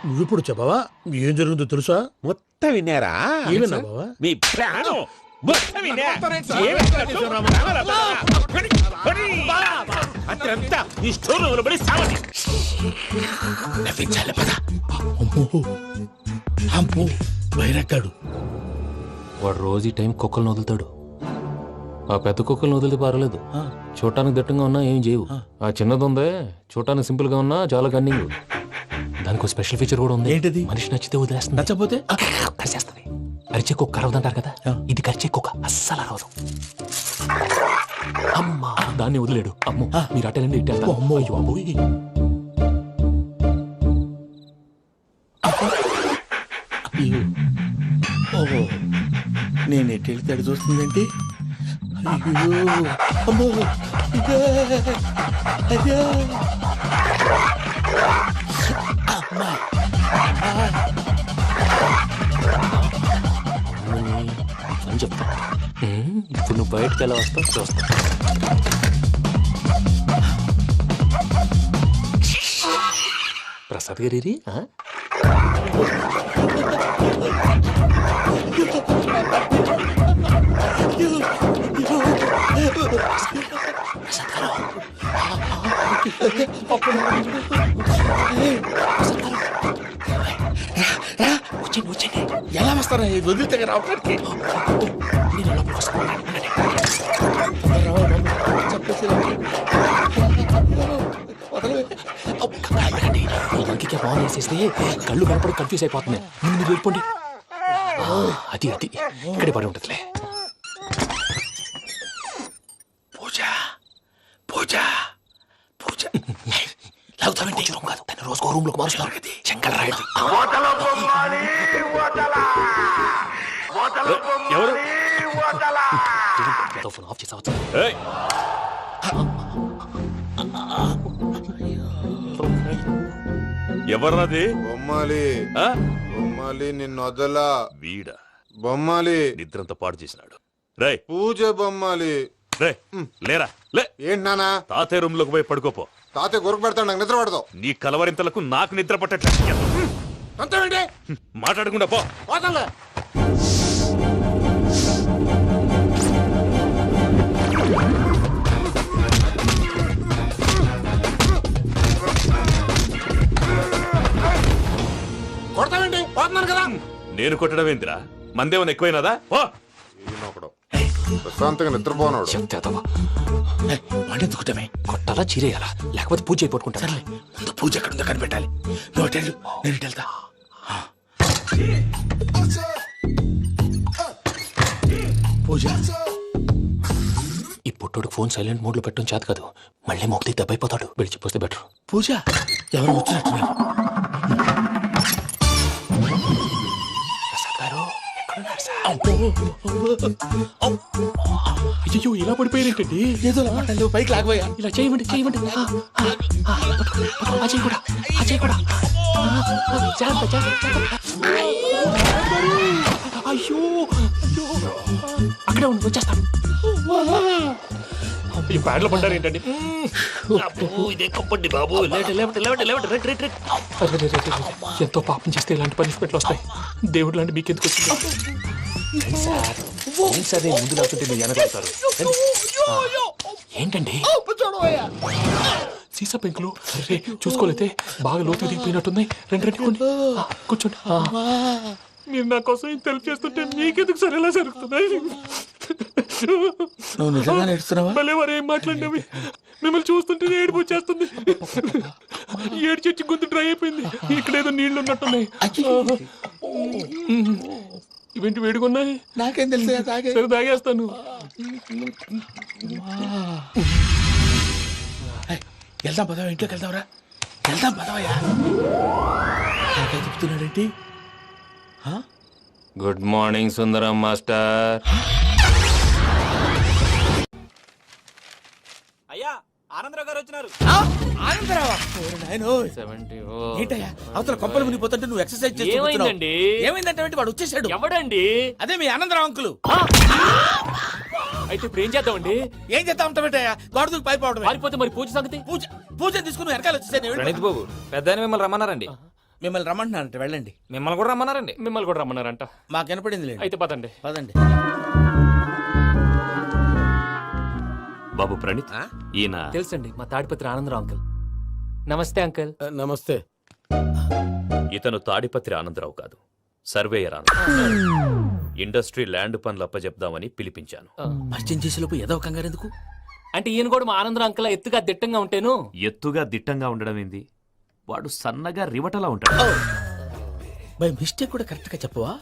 నువ్విప్పుడు చెప్పవా ఏం జరుగుతుందో తెలుసా? మొత్తం విన్నారా? ఏమన్నా బావా? మీ ప్రాణం మొత్తం విన్నా? అత్రంతా ఈ స్టోర్ రూమ్ లో పడి సావండి. నవ్వించాలి. పద. అమ్మో, వైరక్కాడు. వాడు రోజు ఈ టైం కుక్కలను వదులుతాడు. ఆ పెద్ద కుక్కలను వదిలితే పర్వాలేదు, చూడటానికి దట్టంగా ఉన్నా ఏం చేయవు. ఆ చిన్నది ఉందే, చూడటానికి సింపుల్ గా ఉన్నా చాలా కన్నింగ్. దానికి స్పెషల్ ఫీచర్ కూడా ఉంది. ఏంటిది? మనిషి నచ్చితే వదిలేస్తుంది, నచ్చపోతే కరిచేస్తుంది. అరిచే కుక్క అరవదంటారు కదా, ఇది కరిచే కుక్క అస్సలు అరవదు. అమ్మా, దాన్ని వదిలేడు. అమ్మో, మీరు అటెండి ఇట్టేస్తారు. అమ్మో, అయ్యో అమ్మోయ్. ఓహో, నేను ఎటు వెళ్తే అటు చూస్తుందేంటి? అయ్యో, అమ్మో, అయ్యో, అమ్మా, అని చెప్తా. ఇప్పుడు నువ్వు బయటకు ఎలా వస్తావు చూస్తా. ప్రసాద్ గారి ప్రసాద్ గారు ఎలా వస్తారా ఇది వదిలితే రావడానికి ఫోన్ వేసేస్తే కళ్ళు కనపడి కన్ఫ్యూజ్ అయిపోతున్నాయి. ముందు మీరు వెళ్ళిపోండి. అది అది ఇక్కడే పడి ఉంటుందిలే. పూజ పూజ పూజ లాగుతామంటే రూమ్ కాదు, తను రోజుకో రూమ్ లోకి మారుస్తున్నారు కదా. చెంగల్ రాయుడు ఎవరు? ఫోన్ ఆఫ్ చేసావచ్చు. ఏయ్! ఎవర్రాది? బొమ్మాలి ఆ? బొమ్మాలి నిన్ను వదలా. వీడా బొమ్మాలి నిద్రంతా పాడు చేసినాడు. రేయ్ పూజ బొమ్మాలి. రే లేరా లే. ఏంటి నానా? తాతయ్య రూమ్ లోకి పోయి పడుకోపో. తాతయ్య గురకు పెడతాడు, నాకు నిద్ర పడతావు. నీ కలవరింతలకు నాకు నిద్ర పట్టట్లేదు. అంతేంటి మాట్లాడకుండా పో. పోతాలే. కొడతావేంటి? పోతున్నాను కదా. నేను కొట్టడం ఏందిరా? మందేమన్నా ఎక్కువైనదా? పో. ఈయనొకడు ప్రశాంతంగా నిద్రపోనాడు. వాడెందుకుంటామే? కొట్టాలా చీరేయాలా లేకపోతే పూజ అయిపోట్టుకుంటా. సర్లే, ముందు పూజ ఎక్కడ ఉందో కనిపెట్టాలి. నువ్వు అటు వెళ్ళు, నేను ఇటు వెళ్తా. పూజ ఈ పుట్టోడు ఫోన్ సైలెంట్ మోడ్ లో పెట్టడం చేత కాదు. మళ్ళీ మొక్కి దెబ్బైపోతాడు. వెళ్ళి చెప్పొస్తే బెటర్. పూజ ఎవరు వచ్చినట్టున్నారు? ప్రసాద్ గారు ఎక్కడున్నారు సార్? అయ్యో ఇలా పడిపోయారేంటండి? ఏదో పట్టాలి, పైకి లాగబోయా. ఇలా చేయమండి చేయమండి. అజయ్ కూడా అజయ్ కూడా జాగ్రత్త జాగ్రత్త. అయ్యో అయ్యో అక్కడే ఉండి వచ్చేస్తాను. ఈ బ్యాడ్ లో పడ్డారు ఏంటండి? ఇదే కప్పండి బాబు. ఎంతో పాపం చేస్తే ఇలాంటి పనిష్మెంట్లు వస్తాయి. దేవుడు లాంటి మీకెందుకు వచ్చింది? సార్ నేను ముందు లేకుంటే మీరు వెనకాడతారు. ఏంటండి సీసా పెంకులు? అరే చూసుకోలేతే బాగా లోతు దిగిపోయినట్టున్నాయి. రెండు రెండు కొన్ని కూర్చోండి. మీరు నా కోసం ఇంత హెల్ప్ చేస్తుంటే మీకెందుకు సరే ఎలా జరుగుతున్నాయి? నువ్వు నిజంగా నేర్చుతున్నావా? భలే వారు ఏం మాట్లాడినవి. మిమ్మల్ని చూస్తుంటే ఏడుపు వచ్చేస్తుంది. ఏడు చెట్టు గొంతు డ్రై అయిపోయింది. ఇక్కడ ఏదో నీళ్లు ఉన్నట్టున్నాయి. ఇవేంటి వేడుకున్నాయి? నాకేం తెలుసు, సరే తాగేస్తాను. వెళ్దాం పదవా, ఇంట్లోకి వెళ్దాంరా. వెళ్దాం పదవయ్యా. చెప్తున్నాడేంటి? గుడ్ మార్నింగ్ సుందరం మాస్టర్. అయ్యా ఆనందరావు గారు వచ్చినారు. ఆనందరావా? ఏంటయ్యా అవతల కొంపలు మునిగిపోతుంటే నువ్వు ఎక్సర్సైజ్ చేస్తున్నావు. ఏమైందంటే వాడు వచ్చేసాడు. ఎవడండి? అదే మీ ఆనందరావు అంకులు. అయితే ఇప్పుడు ఏం చేద్దామండి? ఏం చేస్తా ఉంటావేటయ్యా? గొడవకు పైపోవడం. పారిపోతే మరి పూజ సంగతి? పూజ పూజ తీసుకుని వెనకాల వచ్చేసాడు. ప్రణీత్ బాబు పెద్ద మిమ్మల్ని రమ్మన్నారండి. మిమ్మల్ని రమ్మంటున్నారంట, వెళ్ళండి. మిమ్మల్ని కూడా రమ్మన్నారండి. మిమ్మల్ని కూడా రమ్మన్నారంట. మాకు వినపడింది. అయితే పదండి పదండి. బాబు ప్రణీత్, ఈయన తెలుసండి మా తాడిపత్రి ఆనందరావు అంకుల్. నమస్తే అంకుల్. నమస్తే. ఇతను తాడిపత్రి ఆనందరావు కాదు, సర్వేయర్ ఆనందరావు. ఇండస్ట్రీ ల్యాండ్ పనులు అప్పచెప్దామని పిలిపించాను. పరిచయం చేసేలోపు ఏదో కంగారు ఎందుకు? అంటే ఈయన కూడా మా ఆనందరావు అంకుల్ ఎత్తుగా దిట్టంగా ఉంటాను. ఎత్తుగా దిట్టంగా ఉండడం ఏంది? వాడు సన్నగా రివటలా ఉంటాడు. బై మిస్టేక్ కూడా కరెక్ట్ గా చెప్పవా?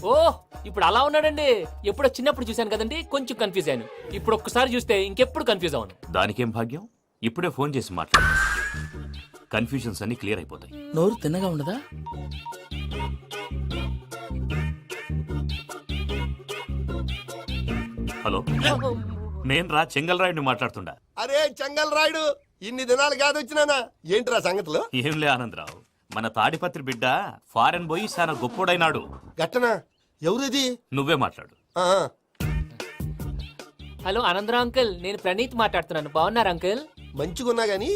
ఓ ఇప్పుడు అలా ఉన్నాడండి. ఎప్పుడో చిన్నప్పుడు చూశాను కదండి, కొంచెం కన్ఫ్యూజ్ అయ్యాను. ఇప్పుడు ఒక్కసారి చూస్తే ఇంకెప్పుడు కన్ఫ్యూజ్ అవ్వను. దానికేం భాగ్యం, ఇప్పుడే ఫోన్ చేసి మాట్లాడు. కన్ఫ్యూజన్స్ అన్ని క్లియర్ అయిపోతాయి. నోరు తిన్నగా ఉండదా? హలో, నేను రా చెంగల్ రాయుడిని మాట్లాడుతుండా. అరే చెంగల్ రాయుడు, ఇన్ని దినాలు కాదు వచ్చినానా? ఏంట్రా సంగతులు? ఏంలే ఆనందరావు, మన తాడిపత్రి బిడ్డ ఫారెన్ పోయి చాలా గొప్పోడైనాడు. గట్టనా? ఎవరిది? నువ్వే మాట్లాడు. హలో ఆనందరావు అంకుల్, నేను ప్రణీత్ మాట్లాడుతున్నాను. బాగున్నారు అంకుల్? మంచిగున్నా గాని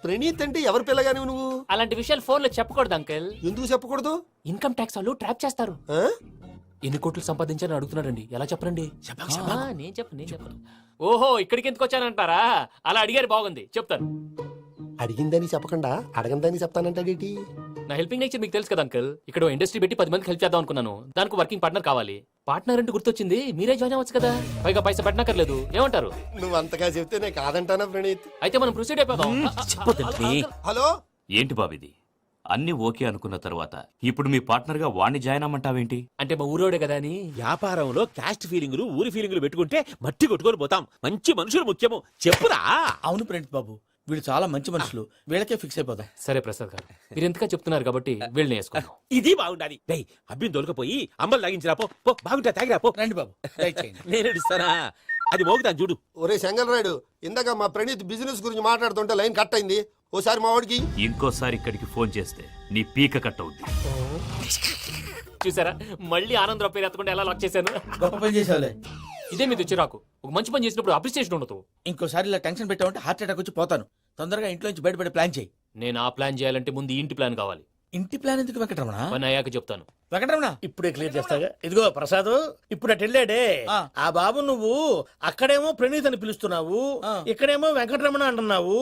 ప్రణీత్ అంటే ఎవరి పిల్లగాని నువ్వు? అలాంటి విషయాలు ఫోన్ లో చెప్పకూడదు అంకుల్. ఎందుకు చెప్పకూడదు? ఇన్కమ్ ట్యాక్స్ వాళ్ళు ట్రాప్ చేస్తారు. ఎన్ని కోట్లు సంపాదించాలని అడుగుతున్నాడండి ఎలా చెప్పరండి నేను చెప్పను ఓహో ఇక్కడికి ఎందుకు వచ్చానంటారా అలా అడిగారు బాగుంది చెప్తాను. అడిగిందని చెప్పకుండా అడగందని చెప్తానంటాడేటి? నా హెల్పింగ్ నేచర్ మీకు తెలుసు కదా అంకల్. ఇక్కడ ఇండస్ట్రీ పెట్టి 10 మందికి హెల్ప్ చేద్దాం అనుకున్నాను. దానికి వర్కింగ్ పార్ట్నర్ కావాలి. పార్ట్నర్ అంటే గుర్తొచ్చింది, మీరే జాయిన్ అవ్వచ్చు కదా, పైగా పైసా పెట్టనక్కర్లేదు. ఏమంటారు? నువ్వు అంతగా చెప్తే నేను కాదంటానా ప్రణీత్? అయితే మనం ప్రొసీడ్ అయిపోదాం. హలో ఏంటి బాబిది అన్ని ఓకే అనుకున్న తర్వాత ఇప్పుడు మీ పార్ట్నర్ గా వాణ్ణి జాయిన్ అమ్మంటావేంటి? అంటే మా ఊరోడే కదా అని. వ్యాపారంలో క్యాస్ట్ ఫీలింగులు ఊరి ఫీలింగులు పెట్టుకుంటే మట్టి కొట్టుకొని పోతాం. మంచి మనుషులు ముఖ్యము చెప్పురా. అవును ప్రణీత్ బాబు, వీళ్ళు చాలా మంచి మనుషులు, వీళ్ళకే ఫిక్స్ అయిపోదాం. సరే ప్రసాద్ గారు, మీరు ఎంతగా చెప్తున్నారు కాబట్టి వీళ్ళని వేసుకుందాం. ఇది బాగుండాలి. డై అబ్బిని దొలకపోయి అమ్మలు లాగించిరా పో. పో బాగుంటా తాగిరా పో. రండి బాబు, దయచేయండి. నేను ఇస్తానా? అది మోగుతాను చూడు. ఒరే చెంగల్ రాయుడు, ఇందాక మా ప్రణీత్ బిజినెస్ గురించి మాట్లాడుతుంటే లైన్ కట్ అయింది. ఓసారి మా వాడికి ఇంకోసారి ఇక్కడికి ఫోన్ చేస్తే నీ పీక కట్ అవుద్ది. చూసారా మళ్ళీ ఆనందరావు పేరు ఎత్తకుండా ఎలా లాక్ చేశాను. గొప్ప పని చేసావులే. ఇదే మీద చిరాకు. ఒక మంచి పని చేసినప్పుడు అప్రిసియేషన్ ఉండదు. ఇంకోసారి ఇలా టెన్షన్ పెట్టామంటే హార్ట్ అటాక్ వచ్చి పోతాను. తొందరగా ఇంట్లో నుంచి బయటపడే ప్లాన్ చేయి. నేను ఆ ప్లాన్ చేయాలంటే ముందు ఈ ఇంటి ప్లాన్ కావాలి. ఇంటి ప్లాన్ ఎందుకు వెంకటరమణ? పని అయ్యాక చెప్తాను. వెంకటరమణ ఇప్పుడే క్లియర్ చేస్తాగా. ఇదిగో ప్రసాద్, ఇప్పుడు అటు వెళ్ళాడే ఆ బాబు, నువ్వు అక్కడేమో ప్రణీత్ అని పిలుస్తున్నావు, ఇక్కడేమో వెంకటరమణ అంటున్నావు.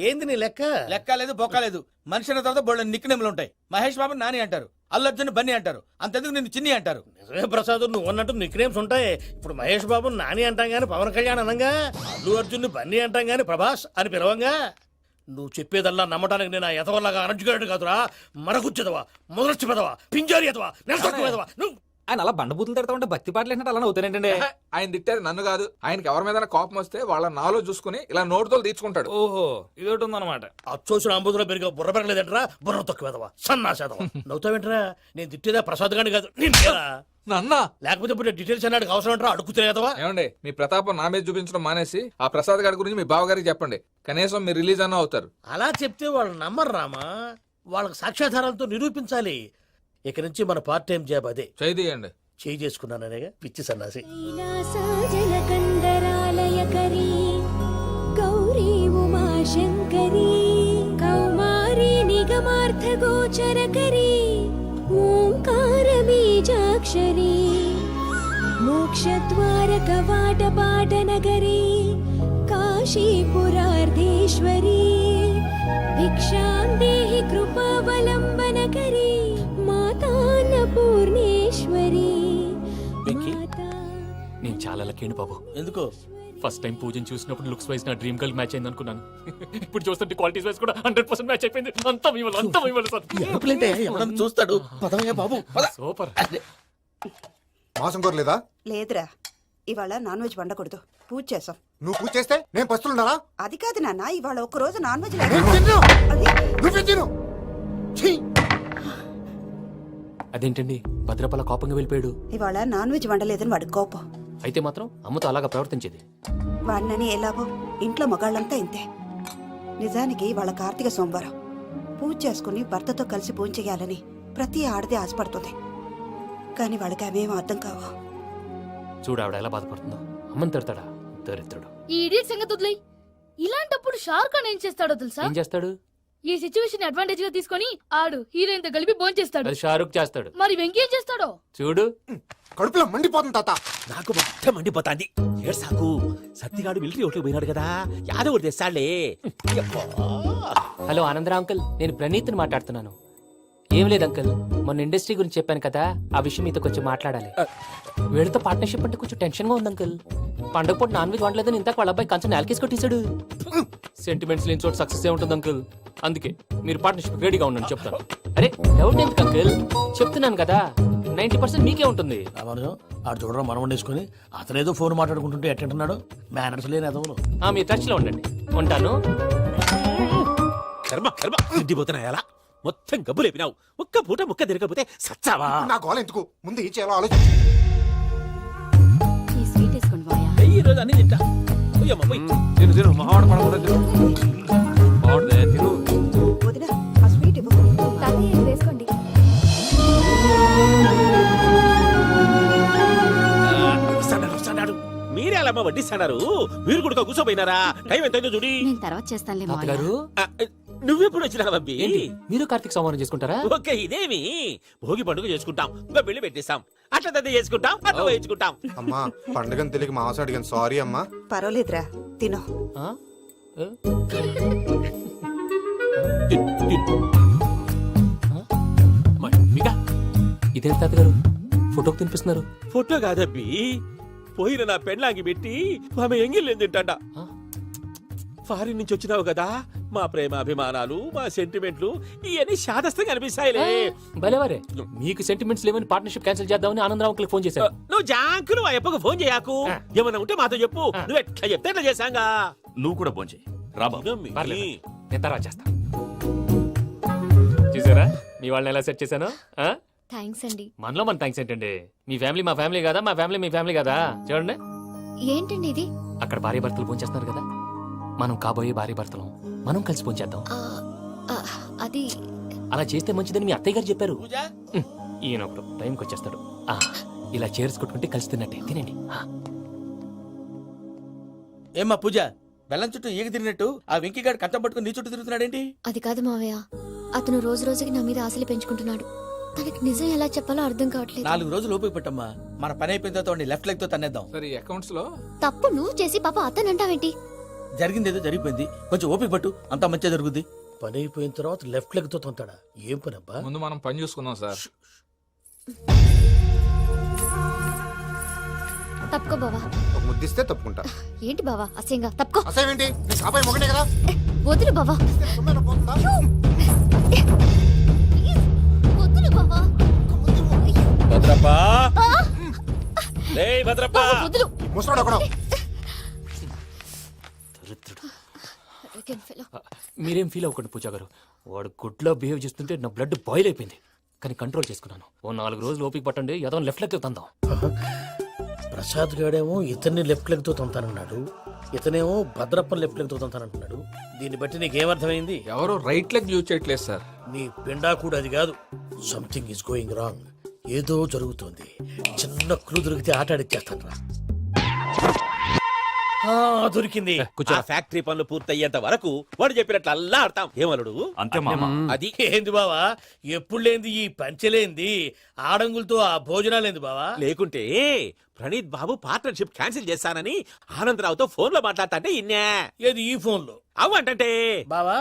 ఏంది నీ లెక్క? లెక్క లేదు బొక్క లేదు. మనిషి అన్న తర్వాత బోళ్ళ నిక్నెములు ఉంటాయి. మహేష్ బాబు నాని అంటారు, అల్లు అర్జున్ బన్నీ అంటారు, అంతెందుకు నిన్ను చిన్ని అంటారు. నిజమే ప్రసాద్, నువ్వు అన్నట్టు నిక్నేమ్స్ ఉంటాయి. ఇప్పుడు మహేష్ బాబు నాని అంటాం గాని పవన్ కళ్యాణ్ అనంగా, అల్లు అర్జున్ బన్నీ అంటాం గాని ప్రభాస్ అని పిలవంగా. నువ్వు చెప్పేదల్లా నమ్మటానికి నేను ఆ ఎతవల్లాగా అనర్జుకేటెడ్ కాదురా. మరగుచ్చదవా, మొదలచ్చి పెదవా, పింజారి ఎదవా, నెలసొక్కుదవా. నువ్వు ఆయన అలా బండబూతులు తిడతా ఉంటే భక్తి పాటలు ఏంటంటే అలా అవుతానంటే. ఆయన తిట్టేది నన్ను కాదు. ఆయనకి ఎవరి మీద కోపం వస్తే వాళ్ళ నాలో చూసుకుని ఇలా నోటుతో తీర్చుకుంటాడు. ఓహో ఇదొకటి ఉందన్నమాట. అచ్చోసిన అంబుధులో పెరిగే బుర్ర పెరగలేదంటరా, బుర్ర తొక్కువేదవా, సన్నాసేదవా. నవ్వుతావేంట్రా? నేను తిట్టేదా ప్రసాద్ గాని కాదు, నిన్నేరా. నన్నా లేకపోతే ఇప్పుడు డీటెయిల్స్ అన్నాడు అవసరం అంటారా? అడుగుతాయేదవా. ఏమండి, మీ ప్రతాపం నా మీద చూపించడం మానేసి ఆ ప్రసాద్ గారి గురించి మీ బావగారికి చెప్పండి. కనీసం మీరు రిలీజ్ అన్న అవుతారు. అలా చెప్తే వాళ్ళు నమ్మరు రామా. వాళ్ళకి సాక్ష్యాధారాలతో నిరూపించాలి. ఇక నుంచి మన పార్ట్ టైం జాబ్ అదే. చేయండి. చేయి చేసుకున్నాననేగా పిచ్చి సన్నాసి. కైలాసజలకందరాలయకరీ గౌరీ ఉమాశంకరీ కౌమారీ నిగమార్థగోచరకరీ ఓంకార బీజాక్షరీ మోక్షద్వారకవాటపాటనగరీ కాశీపురార్ధేశ్వరీ భిక్షాం దేహి కృపావలంబనకరీ మాతాన్నపూర్ణేశ్వరీ. నేను చాలా లక్కీని బాబు. ఎందుకో? ఫస్ట్ టైం పూజను చూసినప్పుడు లుక్స్ వైజ్ నా డ్రీమ్ గర్ల్ మ్యాచ్ అయింది అనుకున్నాను. ఇప్పుడు చూస్తుంటే క్వాలిటీస్ వైజ్ కూడా 100% మ్యాచ్ అయిపోయింది. అంతా మీ వల్ల సార్. ఎవడన్నా చూస్తాడు. పదవయ్యా బాబు, సూపర్. మాసం కోరలేదా? లేదురా, ఇవాళ నాన్ వెజ్ వండకూడదు, పూజ చేసాం. నువ్వు పూజ చేస్తే నేను పస్తులున్నారా? అది కాదు నాన్న, ఇవాళ ఒక్క రోజు నాన్ వెజ్ నువ్వే తిను. అదేంటండి భద్రపల కోపంగా వెళ్ళిపోయాడు? ఇవాళ నాన్ వెజ్ వండలేదని వాడి కోపం. అయితే మాత్రం అమ్మతో అలాగా ప్రవర్తించేది. వాడినని ఎలాగో ఇంట్లో మగాళ్ళంతా ఇంతే. నిజానికి వాళ్ళ కార్తీక సోమవారం పూజ చేసుకుని భర్తతో కలిసి పూజ చేయాలని ప్రతి ఆడది ఆశపడుతుంది. కానీ వాళ్ళకి అవేం అర్థం కావు. చూడు ఆవిడ ఎలా బాధపడుతుందో. అమ్మని తిడతాడా దరిద్రుడు. ఈ ఇడియట్ సంగతి వదిలేయ్. ఇలాంటప్పుడు షారుఖ్ ఖాన్ ఏం చేస్తాడో తెలుసా? ఏం చేస్తాడు? ఈ సిచ్యువేషన్ అడ్వాంటేజ్ గా తీసుకొని ఆడు హీరోయిన్ తో కలిపి బోన్ చేస్తాడు. అది షారుఖ్ చేస్తాడు. మరి వెంకీ ఏం చేస్తాడో చూడు. కడుపులో మండిపోతుంది తాత. నాకు మొత్తం మండిపోతాంది. ఏడ్సాకు. సత్తిగాడు మిలిటరీ ఓట్లు పోయినాడు కదా, యాదవ్ ఒకటి తెస్తాడులే. హలో ఆనందరా అంకుల్, నేను ప్రణీత్ని మాట్లాడుతున్నాను. ఏం లేదు అంకుల్, మొన్న ఇండస్ట్రీ గురించి చెప్పాను కదా, ఆ విషయం మీతో కొంచెం మాట్లాడాలి. వీళ్ళతో పార్ట్నర్షిప్ అంటే కొంచెం టెన్షన్ గా ఉంది అంకుల్. పండగ పూట నాన్ వెజ్ వండలేదని ఇంతకు వాళ్ళ అబ్బాయి కంచెం నేలకేసి కొట్టేశాడు. సెంటిమెంట్స్ లేని చోట సక్సెస్ ఏ ఉంటుంది అంకుల్. అందుకే మీరు పార్ట్నర్షిప్ రెడీగా ఉండండి చెప్తాను. అరే డౌట్ ఎందుకు అంకుల్, చెప్తున్నాను కదా 90% మీకే ఉంటుంది. ఆడు చూడడం మనం వండేసుకుని అతనేదో ఫోన్ మాట్లాడుకుంటుంటే ఎట్టంటున్నాడు. మేనర్స్ లేని అదవులు. మీ టచ్ లో ఉండండి. ఉంటాను. కర్మ కర్మ తిండిపోతున్నాయి అలా మొత్తం గబ్బు లేపినావు. ఒక్క పూట ముక్క తిరగకపోతే సచ్చావా? నా గోల ఎందుకు, ముందు ఏం చేయాలో ఆలోచించు. ఈ స్వీట్ వేసుకోండి బాయా. ఈ రోజు అన్ని తింటా. పోయమ్మ పోయి. తిను తిను, మావాడు పడకూడదు. తిను మావాడు తిను. వదినా, ఆ స్వీట్ ఇవ్వు. తాతయ్య వేసుకోండి. వస్తాడు. మీరే అలా వడ్డిస్తాడారు. మీరు కూడా కూర్చోపోయినారా? టైం ఎంతైందో చూడి. నేను తర్వాత చేస్తానులే మావయ్య. తాతగారు నువ్వెప్పుడు వచ్చినా బంబి? ఏంటి మీరు కార్తీక్ సంహారం చేసుకుంటారా? ఓకే, ఇదేమి భోగి పండుగ చేసుకుంటాం, ఇంకా పెళ్లి పెట్టేస్తాం, అట్లా దద్ద చేసుకుంటాం, అట్లా వేయించుకుంటాం. అమ్మా పండుగని తెలియక మాంస అడిగాను సారీ అమ్మా. పర్వాలేదురా తినో. ఆ? ఏ? మీకా ఇదేంటి తాతగారు ఫోటోకి తినిపిస్తున్నారు? ఫోటో కాదబ్బి, పోయిన నా పెళ్ళాంగి పెట్టి ఆమె ఎంగిల్లేం తింటాడ. ఫారిన్ నుంచి వచ్చినావు కదా, మా ప్రేమ అభిమానాలు, మా సెంటిమెంట్లు ఇవన్నీ శాదస్తంగా అనిపిస్తాయిలే. భలేవారే, మీకు సెంటిమెంట్స్ లేవని పార్ట్నర్షిప్ క్యాన్సిల్ చేద్దామని ఆనందరావు అంకుల్ ఫోన్ చేశారు. నువ్వు జాంకులు ఆ అప్పకు ఫోన్ చేయకు, ఏమన్నా ఉంటే మాతో చెప్పు. నువ్వు ఎట్లా చెప్తే ఎట్లా చేశాంగా. నువ్వు కూడా ఫోన్ చేయి రాబా. పర్లేదు, నేను తర్వాత చేస్తా. చూసారా మీ వాళ్ళని ఎలా సెట్ చేశాను? థ్యాంక్స్ అండి. మనలో మన థ్యాంక్స్ ఏంటండి, మీ ఫ్యామిలీ మా ఫ్యామిలీ కదా, మా ఫ్యామిలీ మీ ఫ్యామిలీ కదా. చూడండి ఏంటండి ఇది? అక్కడ భార్య భర్తలు ఫోన్ చేస్తున్నారు కదా, మనం కాబోయే భార్య భర్తలు మనం కలిసి ఫోన్ చేద్దాం. అది అలా చేస్తే మంచిదని మీ అత్తయ్య గారు చెప్పారు. ఈయన ఒకడు టైంకి వచ్చేస్తాడు. ఇలా చేర్స్ కొట్టుకుంటే కలిసి తిన్నట్టే. తినండి. ఏమ్మా పూజ, బెల్లం చుట్టూ ఈగ తిరిగినట్టు ఆ వెంకీగాడు కంచం పట్టుకుని నీ చుట్టూ తిరుగుతున్నాడేంటి? అది కాదు మావయ్య, అతను రోజు రోజుకి నా మీద ఆశలు పెంచుకుంటున్నాడు. తనకి నిజం ఎలా చెప్పాలో అర్థం కావట్లేదు. 4 రోజులు ఓపిక పట్టమ్మా, మన పని అయిపోయిన తర్వాత లెఫ్ట్ లెగ్ తో తన్నేద్దాం. సరే అకౌంట్స్ లో తప్పు నువ్వు చేసి పాప అతను అంటావేంటి? జరిగింది ఏదో జరిగిపోయింది, కొంచెం ఓపిక పట్టు, అంతా మంచిగా జరుగుద్ది. పని అయిపోయిన తర్వాత లెఫ్ట్ లెగ్ తో తొంతాడా? ఏం పని అబ్బా? ముందు మనం పని చూసుకుందాం సార్. తప్పుకో బావా. ఒక ముద్దిస్తే తప్పుకుంటా. ఏంటి బావా అసహ్యంగా? తప్పుకో. అసేమేంటి? నీ కాపాయి మొగనే కదా. వదులు బావా. సొమ్మేనా పోతుందా? వదులు బావా. భద్రప్పా, లే భద్రప్పా. వదులు. ముసరాడు అక్కడ. మీరేం ఫీల్ అవ్వకండి పూజా గారు, వాడు గుడ్లో బిహేవ్ చేస్తుంటే నా బ్లడ్ బాయిల్ అయిపోయింది, కానీ కంట్రోల్ చేసుకున్నాను. ఓ 4 రోజులు ఓపిక పట్టండి, ఏదో లెఫ్ట్ లెగ్ తందాం. ప్రసాద్ గాడేమో ఇతన్ని లెఫ్ట్ లెగ్ తో తొంతానన్నాడు, ఇతనేమో భద్రప్ప లెఫ్ట్ లెగ్ తో తొంతానంటున్నాడు. దీన్ని బట్టి నీకేమర్థమైంది? ఎవరు రైట్ లెగ్ యూజ్ చేయట్లేదు సార్. నీ పిండా కూడా అది కాదు. Something is going wrong. ఏదో జరుగుతోంది. చిన్న క్లూ దొరికితే ఆట ఆడిచ్చేస్తాను రా. దొరికింది. ఆ ఫ్యాక్టరీ పనులు పూర్తయ్యేంత వరకు వాడు చెప్పినట్లు అల్లా ఆడతాం. ఏమలుడు అంతే మామ. అది ఏంది బావా, ఎప్పుడు లేంది ఈ పంచలేంది, ఆడంగులతో ఆ భోజనాలేంది బావా? లేకుంటే ప్రణీత్ బాబు పార్ట్నర్షిప్ క్యాన్సిల్ చేస్తానని ఆనందరావుతో ఫోన్ లో మాట్లాడతాంటే ఇన్నే. ఏది ఈ ఫోన్ లో? అవ్వంటే బావా,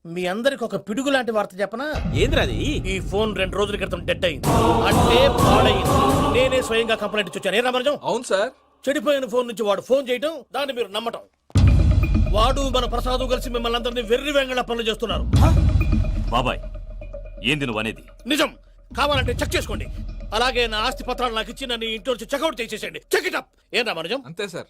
మీ అందరికి ఒక పిడుగు లాంటి వార్త చెప్పనా? ఏంద్రది? ఈ ఫోన్ 2 రోజుల క్రితం డెడ్ అయింది, అంటే పాడైంది. నేనే స్వయంగా కంప్లైంట్ ఇచ్చి వచ్చాను. ఏ రామరాజం? అవును సార్. చెడిపోయిన ఫోన్ నుంచి వాడు ఫోన్ చేయటం, దాన్ని మీరు నమ్మటం. వాడు మన ప్రసాదు కలిసి మిమ్మల్ని అందరినీ వెర్రి వెంగళ పనులు చేస్తున్నారు. బాబాయ్ ఏంది నువ్వు అనేది? నిజం. కావాలంటే చెక్ చేసుకోండి. అలాగే నా ఆస్తి పత్రాలు నాకు ఇచ్చి నన్ను ఇంట్లో నుంచి చెక్అౌట్ చేసేసండి. Check it up. ఏం రామరాజం? అంతే సార్.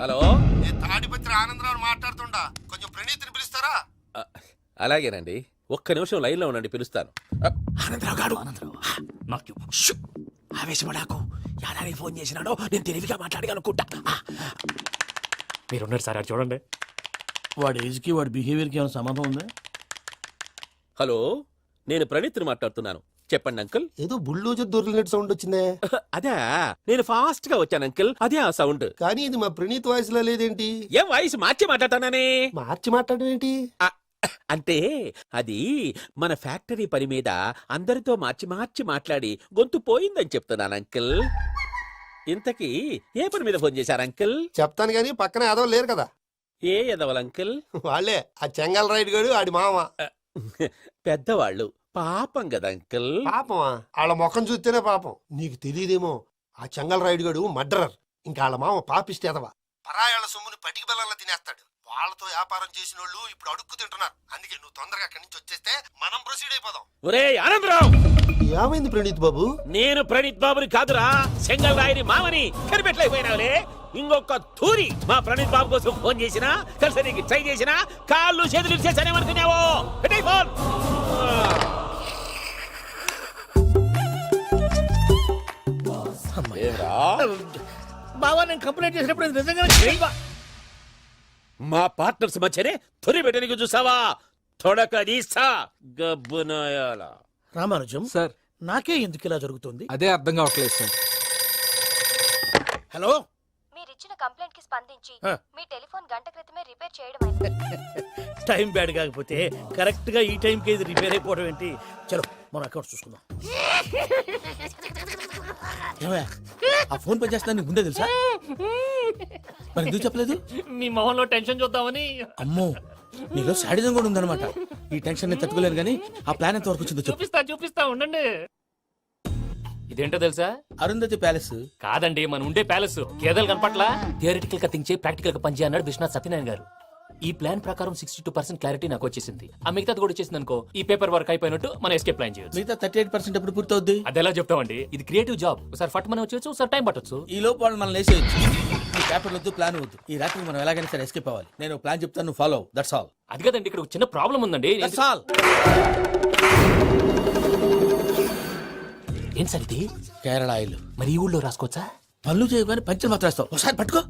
హలో, నేను తాడిపత్రి ఆనందరావు మాట్లాడుతుండా, కొంచెం ప్రణీతిని పిలుస్తారా? అలాగేనండి, ఒక్క నిమిషం లైన్ లో ఉండండి, పిలుస్తాను. ఆనందరావు గాడు. ఆవేశపడాకు. యాదానికి ఫోన్ చేసినాడో నేను తెలివిగా మాట్లాడగలనుకుంటా. మీరున్నారు సార్, అది చూడండి. వాడి ఏజ్ కి వాడి బిహేవియర్ కి ఏమైనా సంబంధం ఉందా? హలో, నేను ప్రణీత్ని మాట్లాడుతున్నాను. చెప్పండి అంకుల్. ఏదో బుల్డోజర్ దొరికినట్టు సౌండ్ వచ్చిందే. అదే, నేను ఫాస్ట్ గా వచ్చాను అంకుల్, అదే ఆ సౌండ్. కానీ ఇది మా ప్రణీత్ వాయిస్ లో లేదేంటి? ఏం వాయిస్ మార్చి మాట్లాడతానని? మార్చి మాట్లాడడం ఏంటి? అంటే అది మన ఫ్యాక్టరీ పని మీద అందరితో మార్చి మార్చి మాట్లాడి గొంతు పోయిందని చెప్తున్నాను అంకుల్. ఇంతకీ ఏ పని మీద ఫోన్ చేశారు అంకుల్? చెప్తాను గానీ పక్కన ఏదో లేరు కదా. ఏ ఎదవలు అంకుల్? వాళ్ళే ఆ చెంగల్ రైడ్ గడు ఆడి మామ. పెద్దవాళ్ళు, పాపం కదా అంకుల్. పాపమా? వాళ్ళ ముఖం చూస్తేనే పాపం. నీకు తెలియదేమో, ఆ చెంగల్ రైడ్ గడు మర్డరర్. ఇంకా వాళ్ళ మామ పాపిస్తేదవా. పరాయాళ్ళ సొమ్ముని పటికి బెల్లంలో తినేస్తాడు. వాళ్ళతో వ్యాపారం చేసిన వాళ్ళు ఇప్పుడు అడుక్కు తింటున్నారు. అందుకే నువ్వు తొందరగా అక్కడి నుంచి వచ్చేస్తే మనం ప్రొసీడ్ అయిపోదాం. ఒరే ఆనందరావు! ఏమైంది ప్రణీత్ బాబు? నేను ప్రణీత్ బాబుని కాదురా, సెంగల్ రాయని మామని. కనిపెట్టలేకపోయినావులే. ఇంకొక తూరి మా ప్రణీత్ బాబు కోసం ఫోన్ చేసినా, కలిసి నీకు ట్రై చేసినా, కాళ్ళు చేతులు చేశానేమనుకున్నావో. పెట్టేయ్ ఫోన్. బావా, నేను కంప్లైంట్ చేసినప్పుడు ఇది నిజంగానే చేయవా? మా పార్ట్నర్స్ మధ్యనే తొలి పెట్టడానికి చూసావా? తొడక తీసా గబ్బునాయాల. రామానుజం సార్ నాకే ఎందుకు ఇలా జరుగుతుంది? అదే అర్థం కావట్లేదు సార్. హలో, మీరిచ్చిన కంప్లైంట్ కి స్పందించి ఆ. మీ టెలిఫోన్ గంట క్రితమే రిపేర్ చేయడమైంది. టైం బ్యాడ్ కాకపోతే కరెక్ట్ గా ఈ టైంకి ఇది రిపేర్ అయిపోవడం ఏంటి? చలో మన అకౌంట్ చూసుకుందాం. ఏమయ్యా, ఆ ఫోన్ పని చేస్తున్నా నీకు ముందే తెలుసా? మరి ఎందుకు చెప్పలేదు? మీ మొహంలో టెన్షన్ చూద్దామని. అమ్మో, నీలో శాడిజం కూడా ఉందన్నమాట. ఈ టెన్షన్ నేను తట్టుకోలేను కానీ ఆ ప్లాన్ ఎంత వరకు వచ్చిందో చెప్పు. చూపిస్తా ఉండండి. ఇదేంటో తెలుసా? అరుంధతి ప్యాలెస్ కాదండి, మన ఉండే ప్యాలెస్. గేదెలు కనపట్లా? థియరిటికల్ గా థింక్ చేయి, ప్రాక్టికల్ గా పనిచేయ అన్నాడు విశ్వనాథ్ సత్యనారాయణ గారు. ఈ ప్లాన్ ప్రకారం 62% క్లారిటీ నాకు వచ్చేసింది. ఆ మిగతాది కూడా వచ్చేసింది అనుకో, ఈ పేపర్ వర్క్ అయిపోయినట్టు మనం ఎస్కేప్ ప్లాన్ చేయొచ్చు. మిగతా 38% ఎప్పుడు పూర్తవుద్ది? అది ఎలా చెప్తామండి? ఇది క్రియేటివ్ జాబ్. ఒకసారి ఫట్ మనం వచ్చేయచ్చు, ఒకసారి టైం పట్టొచ్చు. ఈ లోపు వాళ్ళు మనం లేసేయచ్చు. ఈ పేపర్ వద్దు, ప్లాన్ వద్దు. ఈ రాత్రికి మనం ఎలాగైనా సరే ఎస్కేప్ అవ్వాలి. నేను ప్లాన్ చెప్తాను, నువ్వు ఫాలో. That's all. అది కదండి, ఇక్కడ ఒక చిన్న ప్రాబ్లం ఉందండి. That's all. ఏం సార్ ఇది? కేరళ ఆయిల్. మరి ఈ ఊళ్ళో రాసుకోవచ్చా? పనులు చేయగానే పంచలు మాత్రం వేస్తావు. ఒకసారి పట్టుకో.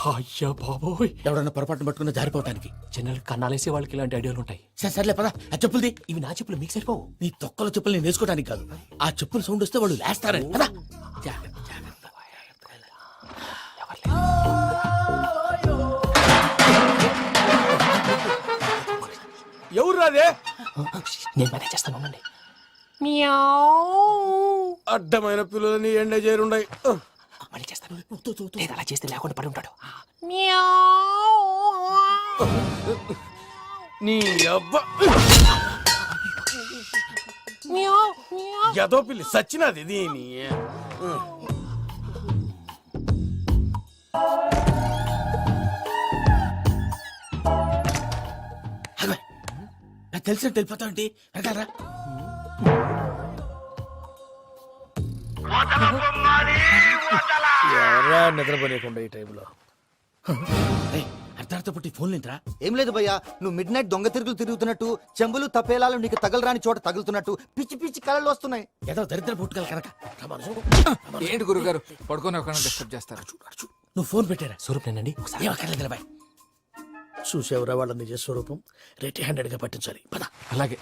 అయ్యా బాబోయ్, ఎవడన్నా పొరపాటున పట్టుకున్న జారిపోవటానికి. జనరల్ కన్నాలేసే వాళ్ళకి ఇలాంటి ఐడియాలు ఉంటాయి. సర్లే పదా, ఆ చెప్పులది. ఇవి నా చెప్పులు మీకు సరిపోవు. నీ తొక్కల చెప్పులు నేను వేసుకోవడానికి కాదు, ఆ చెప్పులు సౌండ్ వస్తే వాళ్ళు లేస్తారని. పదా. ఎవరు రాదే? నేను మేనేజ్ చేస్తాను, ఉండండి. అడ్డమైన పిల్లలని ఎండ చేరుండయి. మళ్ళీ చేస్తాను. లేదు, అలా చేస్తే లేకుండా పడి ఉంటాడు. నీ అబ్బ ఎదో పిల్లి సచ్చినది దీని. నాకు తెలిసినట్టు వెళ్ళిపోతావు ఏంటి? వెనకాలరా. ఎవరా నిద్రపోలేకుండా ఈ టైంలో? అర్ధార్థ పుట్టి ఫోన్ లేంట్రా. ఏం లేదు భయ్యా, నువ్వు మిడ్ నైట్ దొంగ తిరుగులు తిరుగుతున్నట్టు, చెంబులు తపేలాలు నీకు తగలరాని చోట తగులుతున్నట్టు పిచ్చి పిచ్చి కళలు వస్తున్నాయి. ఏదో దరిద్ర పుట్టుకల కనుక. ఏంటి గురుగారు పడుకొని ఒక డిస్టర్బ్ చేస్తారు? నువ్వు ఫోన్ పెట్టారా? స్వరూప్ నేనండి. ఒకసారి ఏమక్కర్లేదు బాయ్. చూసేవరా వాళ్ళ నిజ స్వరూపం. రెట్టి హ్యాండెడ్ గా పట్టించాలి. పద. అలాగే.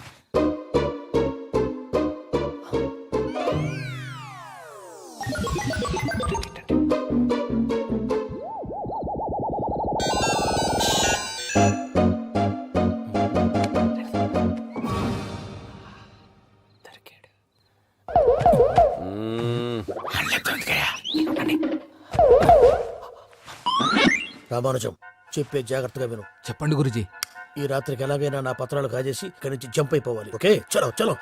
రామానుజం, చెప్పే జాగ్రత్తగా విను. చెప్పండి గురుజీ. ఈ రాత్రికి ఎలాగైనా నా పత్రాలు కాజేసి ఇక్కడి నుంచి జంప్ అయిపోవాలి. ఓకే, చలో చలో.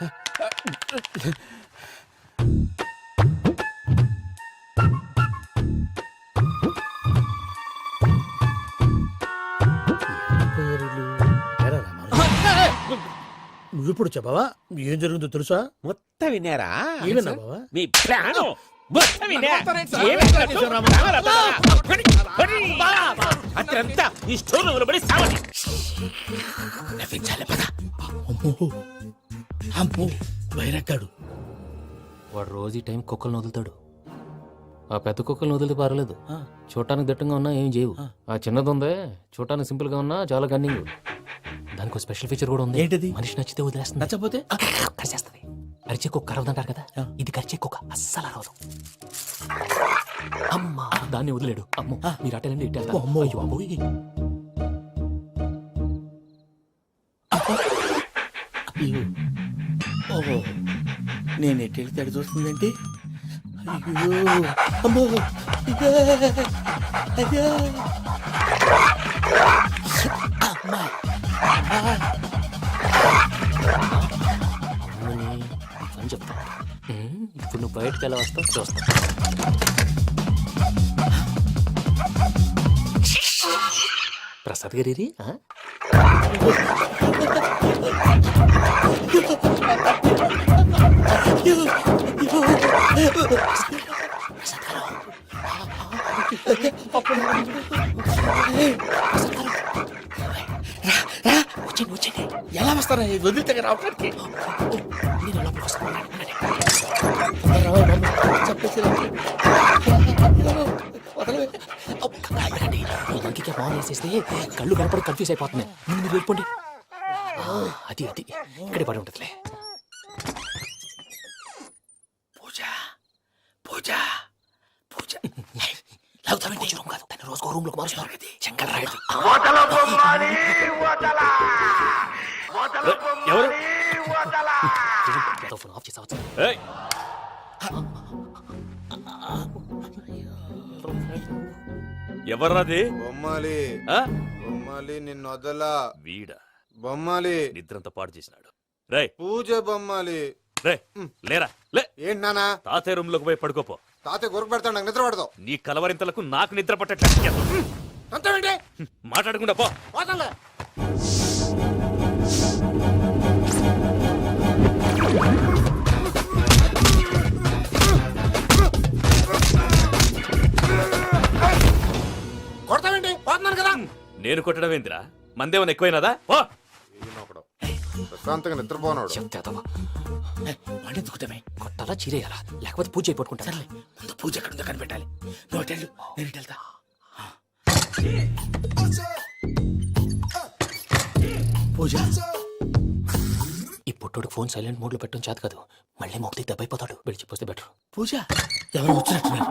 నువ్విప్పుడు చెప్పవా ఏం జరుగుతుందో తెలుసా? మొత్తం విన్నారా? ఏమన్నా బావా? మీ ప్లాను మొత్తం విన్నా. అత్యంతా ఈ స్టోర్ రూమ్ లో పడి సావాలి. నవ్వించాలి పద. అమ్మో అమ్మో, వైరక్కాడు. వాడు రోజు ఈ టైం కుక్కలను వదులుతాడు. ఆ పెద్ద కుక్కలను వదిలితే పర్లేదు, చూడటానికి దట్టంగా ఉన్నా ఏం చేయవు. ఆ చిన్నది ఉందే, చూడటానికి సింపుల్ గా ఉన్నా చాలా గన్నింగ్. దానికి ఒక స్పెషల్ ఫీచర్ కూడా ఉంది. ఏంటిది? మనిషి నచ్చితే వదిలేస్తుంది, నచ్చపోతే కరిచేస్తుంది. అరిచే కుక్క అరవదంటారు కదా, ఇది కరిచే కుక్క అస్సలు అరవదు. అమ్మా, దాన్ని వదిలేడు. అమ్మో, మీరు అటెండి ఇటు వెళ్తారు. అమ్మో. అయ్యో అబ్బోయ్. ఓహో, నేను ఎటు వెళ్తే అటు చూస్తుందేంటి? అయ్యో అమ్మో, ఇదే, అదే. అమ్మా, అని చెప్తా. ఇప్పుడు నువ్వు బయటకు ఎలా వస్తావు చూస్తా. ప్రసాద్ గారి వచ్చండి. ఎలా వస్తారా వదిలితే రావడానికి? నేను లోపలికి వస్తాను. చెప్పేసి వెంకీకి ఫోన్ చేసేస్తే కళ్ళు కనపడి కన్ఫ్యూజ్ అయిపోతున్నాయి. ముందు మీరు వెళ్ళిపోండి. అది అది ఇక్కడే పడి ఉంటుందిలే. పూజ పూజ పూజ పూజ రూమ్ కాదు, తన రోజుకో రూమ్ లోకి మారుస్తున్నారు. చెంకల్ రాయుడు. ఎవరు? ఫోన్ ఆఫ్ చేసావచ్చు. ఏయ్, ఎవర్రాది? బొమ్మాలి ఆ? బొమ్మాలి నిన్ను వదలా. వీడా బొమ్మాలి నిద్రంతా పాడు చేసినాడు. రేయ్ పూజ బొమ్మాలి. రే లేరా లే. ఏంటి నానా? తాతయ్య రూమ్ లోకి పోయి పడుకోపో. తాతయ్య గురకు పెడతాడు, నాకు నిద్ర పడతావు. నీ కలవరింతలకు నాకు నిద్ర పట్టట్లేదు. అంతేంటి? మాట్లాడకుండా పో. పోతాలే. కొడతావేంటి? పోతున్నాను కదా. నేను కొట్టడం ఏందిరా? మందేమన్నా ఎక్కువైనదా? పో. ఈయనొకడు ప్రశాంతంగా నిద్రపోనాడు. వాడెందుకుంటామే కొట్టాలా చీరేయాలా లేకపోతే పూజ అయిపోట్టుకుంటా. ముందు పూజ ఎక్కడుందో కనిపెట్టాలి. నువ్వు అటెళ్ళు, నేను ఇటు వెళ్తా. పూజ ఈ పుట్టోడికి ఫోన్ సైలెంట్ మోడ్ లో పెట్టడం చేత కాదు. మళ్ళీ మొక్కటి దెబ్బైపోతాడు. వెళ్ళిపోతే బెటర్. పూజ ఎవరు వచ్చినట్టున్నారు?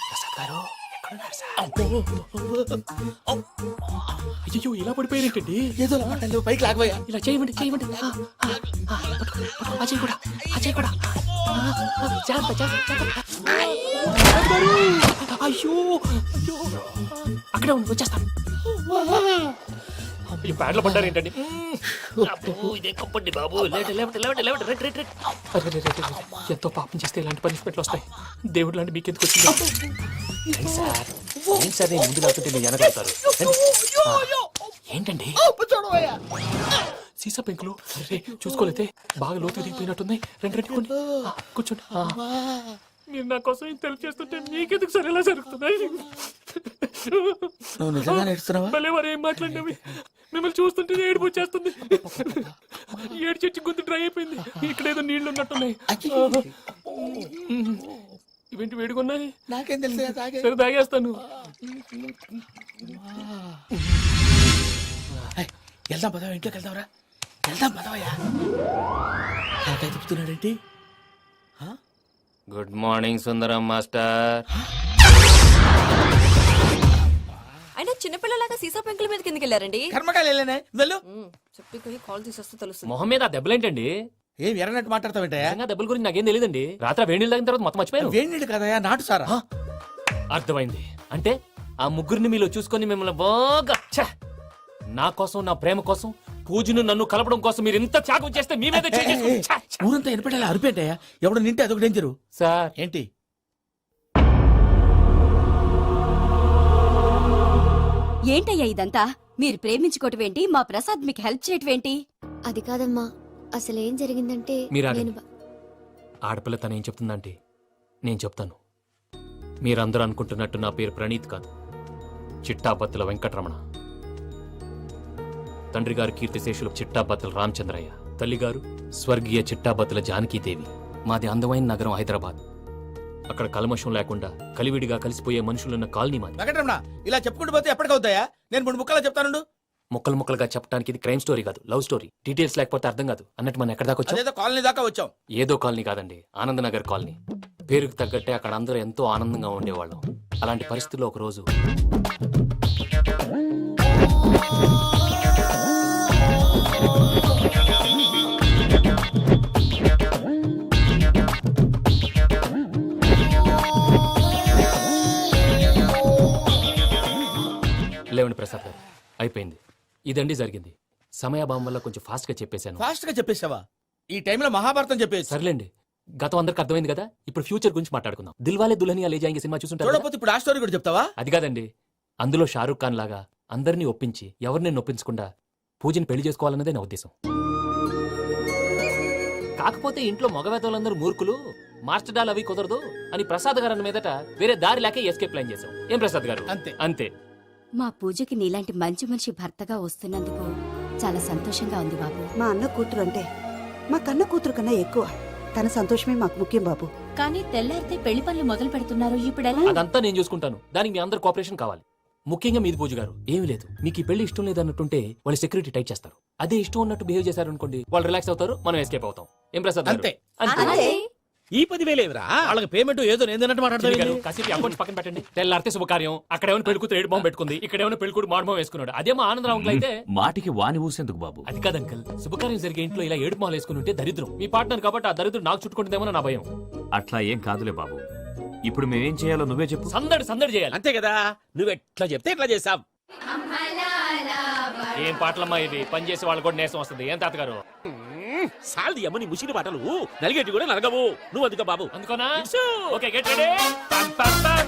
ప్రసాద్ గారు ఎక్కడున్నారు సార్? అయ్యో ఇలా పడిపోయారేంటండి? ఏదో మాటలు పైకి లాగబోయా. ఇలా చేయమండి చేయమండి. అజయ్ కూడా అజయ్ కూడా. జాగ్రత్త జాగ్రత్త జాగ్రత్త. అయ్యో అయ్యో అక్కడే ఉండి వచ్చేస్తాను. ఈ ప్యాడ్లో పడ్డారు ఏంటండి? ఇదే కంపండి బాబు. ఎంతో పాపం చేస్తే ఇలాంటి పనిష్మెంట్లు వస్తాయి. దేవుడు లాంటి మీకెందుకు వచ్చింది? సార్ ఏం సార్ నేను ముందు లేకుంటే మీరు వెనకాడతారు. ఏంటండి సీసా పెంకులు? అరే చూసుకోలేతే బాగా లోతుగా దిగిపోయినట్టున్నాయి. రెండు రెండు కూర్చోండి. మీరు నా కోసం ఇంత హెల్ప్ చేస్తుంటే మీకెందుకు సరే ఎలా జరుగుతున్నాయి? నువ్వు నిజంగా నేర్చుతున్నావా? భలే వారు ఏం మాట్లాడినవి. మిమ్మల్ని చూస్తుంటే ఏడుపు వచ్చేస్తుంది. ఏడు చెట్టు గొంతు డ్రై అయిపోయింది. ఇక్కడ ఏదో నీళ్లు ఉన్నట్టున్నాయి. ఇవేంటి వేడుకున్నాయి? నాకేం తెలుసు. సరే తాగేస్తాను. వెళ్దాం పదవా, ఇంట్లోకి వెళ్దాంరా. వెళ్దాం పదవయ్యా. నాకై చెప్తున్నాడేంటి? గుడ్ మార్నింగ్ సుందరం మాస్టర్. అయినా చిన్నపిల్లలాగా సీసా పెంకుల మీద కిందకి వెళ్ళారండి. కర్మకాయలు వెళ్ళానే. వెళ్ళు. చెప్పి కాల్ తీసేస్తే తెలుస్తుంది. మొహం మీద ఆ దెబ్బలేంటండి? ఏం ఎర్రనట్టు మాట్లాడతావేంటయ్యా? దెబ్బల గురించి నాకేం తెలియదండి. రాత్రి వేడి నీళ్ళు తాగిన తర్వాత మొత్తం మర్చిపోయాను. వేడి నీళ్ళు కదయా, నాటు సారా. అర్థమైంది. అంటే ఆ ముగ్గురిని మీలో చూసుకొని మిమ్మల్ని బాగా నా కోసం నా ప్రేమ కోసం పూజను నన్ను కలపడం కోసం మీరు ఇంత త్యాగం చేస్తే మీ మీద ఊరంతా ఎనపెట్టాలి అరిపేటయ్యా. ఎవడు నింటే అదొక డేంజరు. సార్ ఏంటి? ఏంటయ్యా ఇదంతా? మీరు ప్రేమించుకోవటం ఏంటి? మా ప్రసాద్ మీకు హెల్ప్ చేయటం ఏంటి? అది కాదమ్మా, అసలు ఏం జరిగిందంటే మీరు ఆడపిల్ల తను ఏం చెప్తుందంటే నేను చెప్తాను. మీరందరూ అనుకుంటున్నట్టు నా పేరు ప్రణీత్ కాదు, చిట్టాపత్తుల వెంకటరమణ. తండ్రి గారు కీర్తిశేషులు చిట్టాపత్తుల రామచంద్రయ్య, తల్లిగారు స్వర్గీయ చిట్టాపత్తుల జానకీదేవి. మాది అందమైన నగరం హైదరాబాద్. అక్కడ కల్మషం లేకుండా కలివిడిగా కలిసిపోయే మనుషులున్న కాలనీ మాది. వెంకటరమణ ఇలా చెప్పుకుంటూ పోతే ఎప్పటికవుతాయా? నేను 3 ముక్కలా చెప్తాను. ముక్కలు ముక్కలుగా చెప్పడానికి ఇది క్రైమ్ స్టోరీ కాదు, లవ్ స్టోరీ. డీటెయిల్స్ లేకపోతే అర్థం కాదు. అన్నట్టు మనం ఎక్కడ దాకా వచ్చాం? అదేదో కాలనీ దాకా వచ్చాం. ఏదో కాలనీ కాదండి, ఆనందనగర్ కాలనీ. పేరుకు తగ్గట్టే అక్కడ అందరూ ఎంతో ఆనందంగా ఉండేవాళ్ళం. అలాంటి పరిస్థితుల్లో ఒక రోజు లేవండి ప్రసాద్ గారు, అయిపోయింది. ఇదండి జరిగింది. సమయాభావం వల్ల కొంచెం ఫాస్ట్ గా చెప్పేశాను. ఫాస్ట్ గా చెప్పేసావా? ఈ టైంలో మహాభారతం చెప్పేసి. సర్లేండి, గతం అందరికి అర్థమైంది కదా. ఇప్పుడు ఫ్యూచర్ గురించి మాట్లాడుకుందాం. దిల్వాలే దుల్హనియా లే జాయేంగే సినిమా చూసుంటారు. చూడకపోతే ఇప్పుడు ఆ స్టోరీ కూడా చెప్తావా? అది కాదండి, అందులో షారూక్ ఖాన్ లాగా అందరినీ ఒప్పించి ఎవరిని నొప్పించకుండా పూజని పెళ్లి చేసుకోవాలన్నదే నా ఉద్దేశం. కాకపోతే ఇంట్లో మగవేతలందరూ మూర్ఖులు, మాస్టర్ డాల్ అవి కుదరదు అని ప్రసాద్ గారు అన్న మీదట వేరే దారి లేక ఎస్కేప్ ప్లాన్ చేశాం. ఏం ప్రసాద్ గారు? అంతే అంతే. మా పూజకి నీలాంటి మంచి మనిషి భర్తగా వస్తున్నందుకు చాలా సంతోషంగా ఉంది బాబు. మా అన్న కూతురు అంటే మా కన్న కూతురు కన్నా ఎక్కువ. తన సంతోషమే మాకు ముఖ్యం బాబు. కానీ తెల్లారితే పెళ్లి పనులు మొదలు పెడుతున్నారు ఇప్పుడెలా? అదంతా నేను చూసుకుంటాను. దానికి మీ అందరు కోఆపరేషన్ కావాలి. ముఖ్యంగా మీది పూజ గారు. ఏమీ లేదు, మీకు ఈ పెళ్లి ఇష్టం లేదన్నట్టుంటే వాళ్ళు సెక్యూరిటీ టైట్ చేస్తారు. అదే ఇష్టం ఉన్నట్టు బిహేవ్ చేశారు అనుకోండి, వాళ్ళు రిలాక్స్ అవుతారు, మనం ఎస్కేప్ అవుతాం. ఏం ప్రసాద్ గారు? అంతే. అంతే. ఈ 10,000 ఏమిరా? వాళ్ళకి పేమెంట్ ఏదో నేందన్నట్టు చిన్ని గారు, మాట్లాడతారు. కాసేపు అకౌంట్స్ పక్కన పెట్టండి. తెల్లారితే శుభకార్యం. అక్కడ ఏమైనా పెళ్లి కూతురు ఏడు బాంబు పెట్టుకుంది, ఇక్కడ ఏమైనా పెళ్లి కూతురు మాడు బాంబు వేసుకున్నాడు. అదేమో ఆనందరావు అంకుల్ అయితే మాటికి వాని ఊసేందుకు బాబు? అది కాదు అంకల్, శుభకార్యం జరిగే ఇంట్లో ఇలా ఏడు మాలు వేసుకుని ఉంటే దరిద్రం. మీ పార్ట్నర్ కాబట్టి ఆ దరిద్రం నాకు చుట్టుకుంటుందేమో నా భయం. అట్లా ఏం కాదులే బాబు. ఇప్పుడు మేమేం చేయాలో నువ్వే చెప్పు. సందడి సందడి చేయాలి. అంతే కదా, నువ్వు ఎట్లా చెప్తే ఎట్లా చేసాం. ఏం పాటలమ్మా ఇది? పని చేసి వాళ్ళు కూడా నేసం వస్తుంది. ఏం తాతగారు? సాల్ది అమ్మని ముసిరి పాటలు నలిగేటి కూడా నలగవు. నువ్వు అందుకో బాబు. అందుకోనా? Okay, get ready. పం పం పం.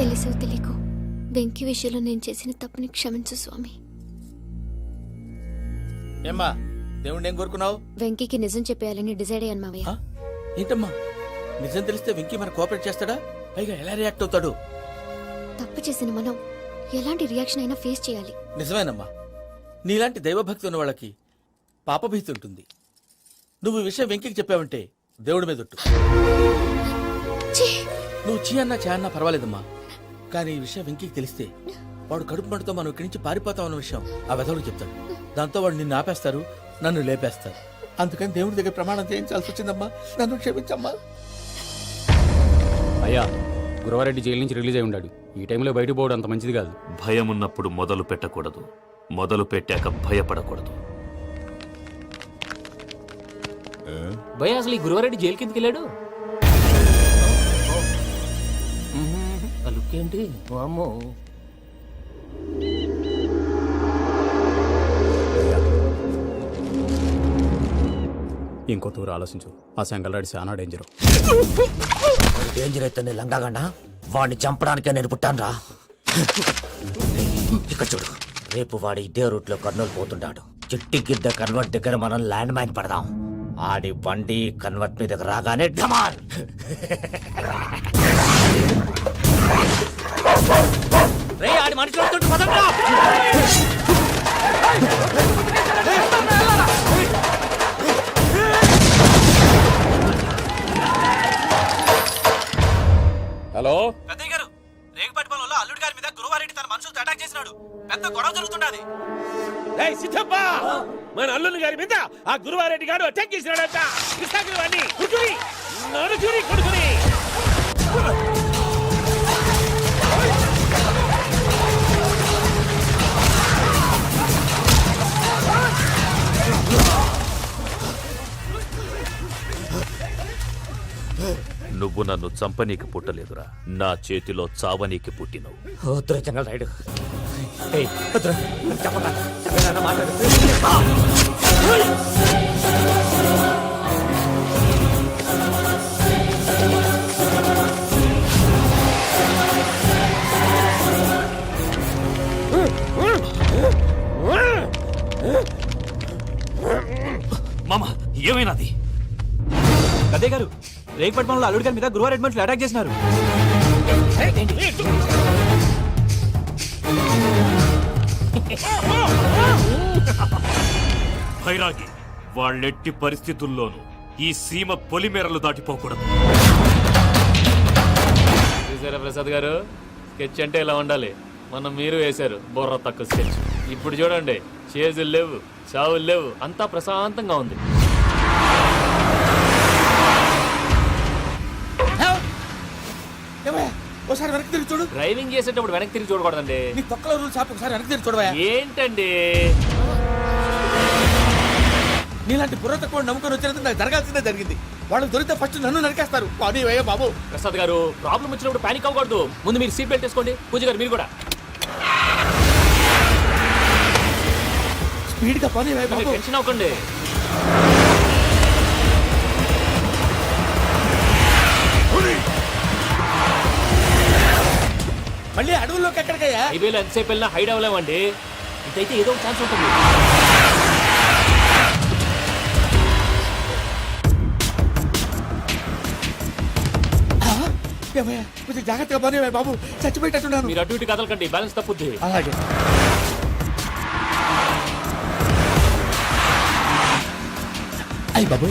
తెలుసు తెలియకు వెంకీ విషయంలో నేను చేసిన తప్పుని క్షమించు స్వామి. ఏమ్మా దేవుణ్ణి ఏం కోరుకున్నావు? వెంకీకి నిజం చెప్పేయాలని డిసైడ్ అయ్యాను మావయ్య. ఏంటమ్మా నిజం తెలిస్తే వెంకీ మన కోఆపరేట్ చేస్తాడా? పైగా ఎలా రియాక్ట్ అవుతాడు? తప్పు చేసిన మనం ఎలాంటి రియాక్షన్ అయినా ఫేస్ చేయాలి. నిజమేనమ్మా, నీలాంటి దైవభక్తి ఉన్న వాళ్ళకి పాపభీతి ఉంటుంది. నువ్వు ఈ విషయం వెంకీకి చెప్పావంటే దేవుడి మీద ఒట్టు. నువ్వు చీ అన్నా చే అన్నా పర్వాలేదమ్మా, కానీ ఈ విషయం వెంకీకి తెలిస్తే వాడు కడుపు మంటతో మనం ఇక్కడి నుంచి పారిపోతామన్న విషయం ఆ వెధవుడు చెప్తాడు. దాంతో వాడు నిన్ను ఆపేస్తారు, నన్ను లేపేస్తారు. అందుకని దేవుడి దగ్గర ప్రమాణం చేయించాల్సి వచ్చిందమ్మా. నన్ను క్షమించమ్మా. అయ్యా, గురవారెడ్డి జైలు నుంచి రిలీజ్ అయి ఉన్నాడు. ఈ టైంలో బయటకు పోవడం అంత మంచిది కాదు. భయం ఉన్నప్పుడు మొదలు పెట్టకూడదు, మొదలు పెట్టాక భయపడకూడదు. భయ అసలు ఈ గురువారెడ్డి జైలు కిందకి వెళ్ళాడు. ఆ లుక్ ఏంటి? వామ్మో. ఇంకో తూరు ఆలోచించు. ఆ సంగల్రాడి చాలా డేంజర్. డేంజర్ అయితే లంగాగండ వాడిని చంపడానికే నేను పుట్టాను. ఇక్కడ చూడు, రేపు వాడు ఇదే రూట్ లో కర్నూలు పోతుంటాడు. చిట్టి గిద్ద కన్వర్ట్ దగ్గర మనం ల్యాండ్ మైన్ పడదాం. ఆడి బండి కన్వర్ట్ మీద రాగానే ఢమాల్. రే ఆడి మనిషి వస్తుంటే పదండ్రా. హలో పెద్దయ్య గారు, రేగుపాటి పొలంలో అల్లుడి గారి మీద గురువారెడ్డి తన మనుషులతో అటాక్ చేసినాడు. పెద్ద గొడవ జరుగుతున్నది. ఏయ్ సిద్ధప్ప, మన అల్లుని గారి మీద ఆ గురువారెడ్డి గారు అటాక్ చేసినాడంట. కృష్ణాగిరి కుడుకుని నరుచురి కొడుకుని. నువ్వు నన్ను చంపనీకి పుట్టలేదురా, నా చేతిలో చావనీకి పుట్టినవు. వద్దురా జంగల్ రైడ్. చెప్పండి మాట్లాడు. మామ ఏమైనాది? పెద్దయ్య గారు, రేగుపాటి పొలంలో అల్లుడి గారి మీద గురువారెడ్డి మనుషులు అటాక్ చేసినారు. భైరాగి, వాళ్ళెట్టి పరిస్థితుల్లోనూ ఈ సీమ పొలిమేరలు దాటిపోకూడదు. చూసారా ప్రసాద్ గారు, స్కెచ్ అంటే ఇలా ఉండాలి. మనం మీరు వేశారు బుర్ర తక్కువ స్కెచ్. ఇప్పుడు చూడండి, చేజులు లేవు, చావులు లేవు, అంతా ప్రశాంతంగా ఉంది. ఒకసారి వెనక్కి తిరిగి చూడు. డ్రైవింగ్ చేసేటప్పుడు వెనక్కి తిరిగి చూడకూడదండి. నీ తొక్కలో రూల్స్ ఆపు. ఒకసారి వెనక్కి తిరిగి చూడవా. ఏంటండి నీలాంటి బుర్ర తక్కువ నమ్ముకొని వచ్చినందుకు నాకు జరగాల్సిందే జరిగింది. వాళ్ళకి దొరికితే ఫస్ట్ నన్ను నరికేస్తారు. బాబీ వయ్యా బాబు. ప్రసాద్ గారు, ప్రాబ్లం వచ్చినప్పుడు పానిక్ అవ్వకూడదు. ముందు మీరు సీట్ బెల్ట్ వేసుకోండి. పూజ గారు మీరు కూడా స్పీడ్ గా పని బాబు. టెన్షన్ అవ్వకండి. మళ్ళీ అడవుల్లోకి ఎక్కడికయ్యా? హైవేలో ఎంతసేపు వెళ్ళినా హైడ్ అవ్వలేమండి. ఇదైతే ఏదో ఒక ఛాన్స్ ఉంటుంది. ఏమయ్యా కొంచెం జాగ్రత్తగా పని బాబు చచ్చిపోయేటట్టున్నాను. మీరు అటు ఇటు కదలకండి, బ్యాలెన్స్ తప్పుద్ది. అలాగే. అయ్యి బాబు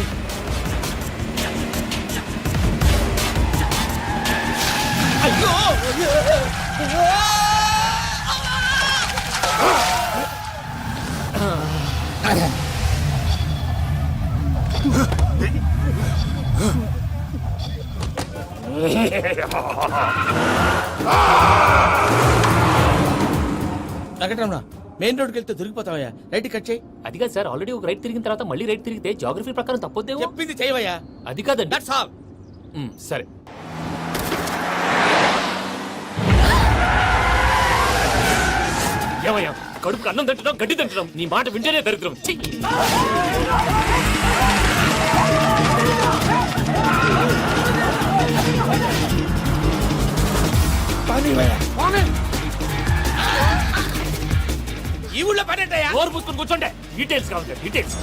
అయ్యో వెంకటరమణ మెయిన్ రోడ్కి వెళ్తే దొరికిపోతావయ్యా. రైట్ కట్ చేయి. అది కాదు సార్, ఆల్రెడీ ఒక రైట్ తిరిగిన తర్వాత మళ్ళీ రైట్ తిరిగితే జాగ్రఫీ ప్రకారం తప్పొద్దేమో. చెప్పింది చేయవయ్యా. అది కాదండి. That's all. సరే. ఏమయ్యా, కడుపుకి అన్నం తింటున్నాం, గడ్డి తింటున్నాం, నీ మాట వింటేనే దరిద్రం. ఛీ! ఈ ఊళ్ళో పనేటయ్యా. నోరు పూసుకొని కూర్చోండి. డీటెయిల్స్ కావాలి, డీటెయిల్స్.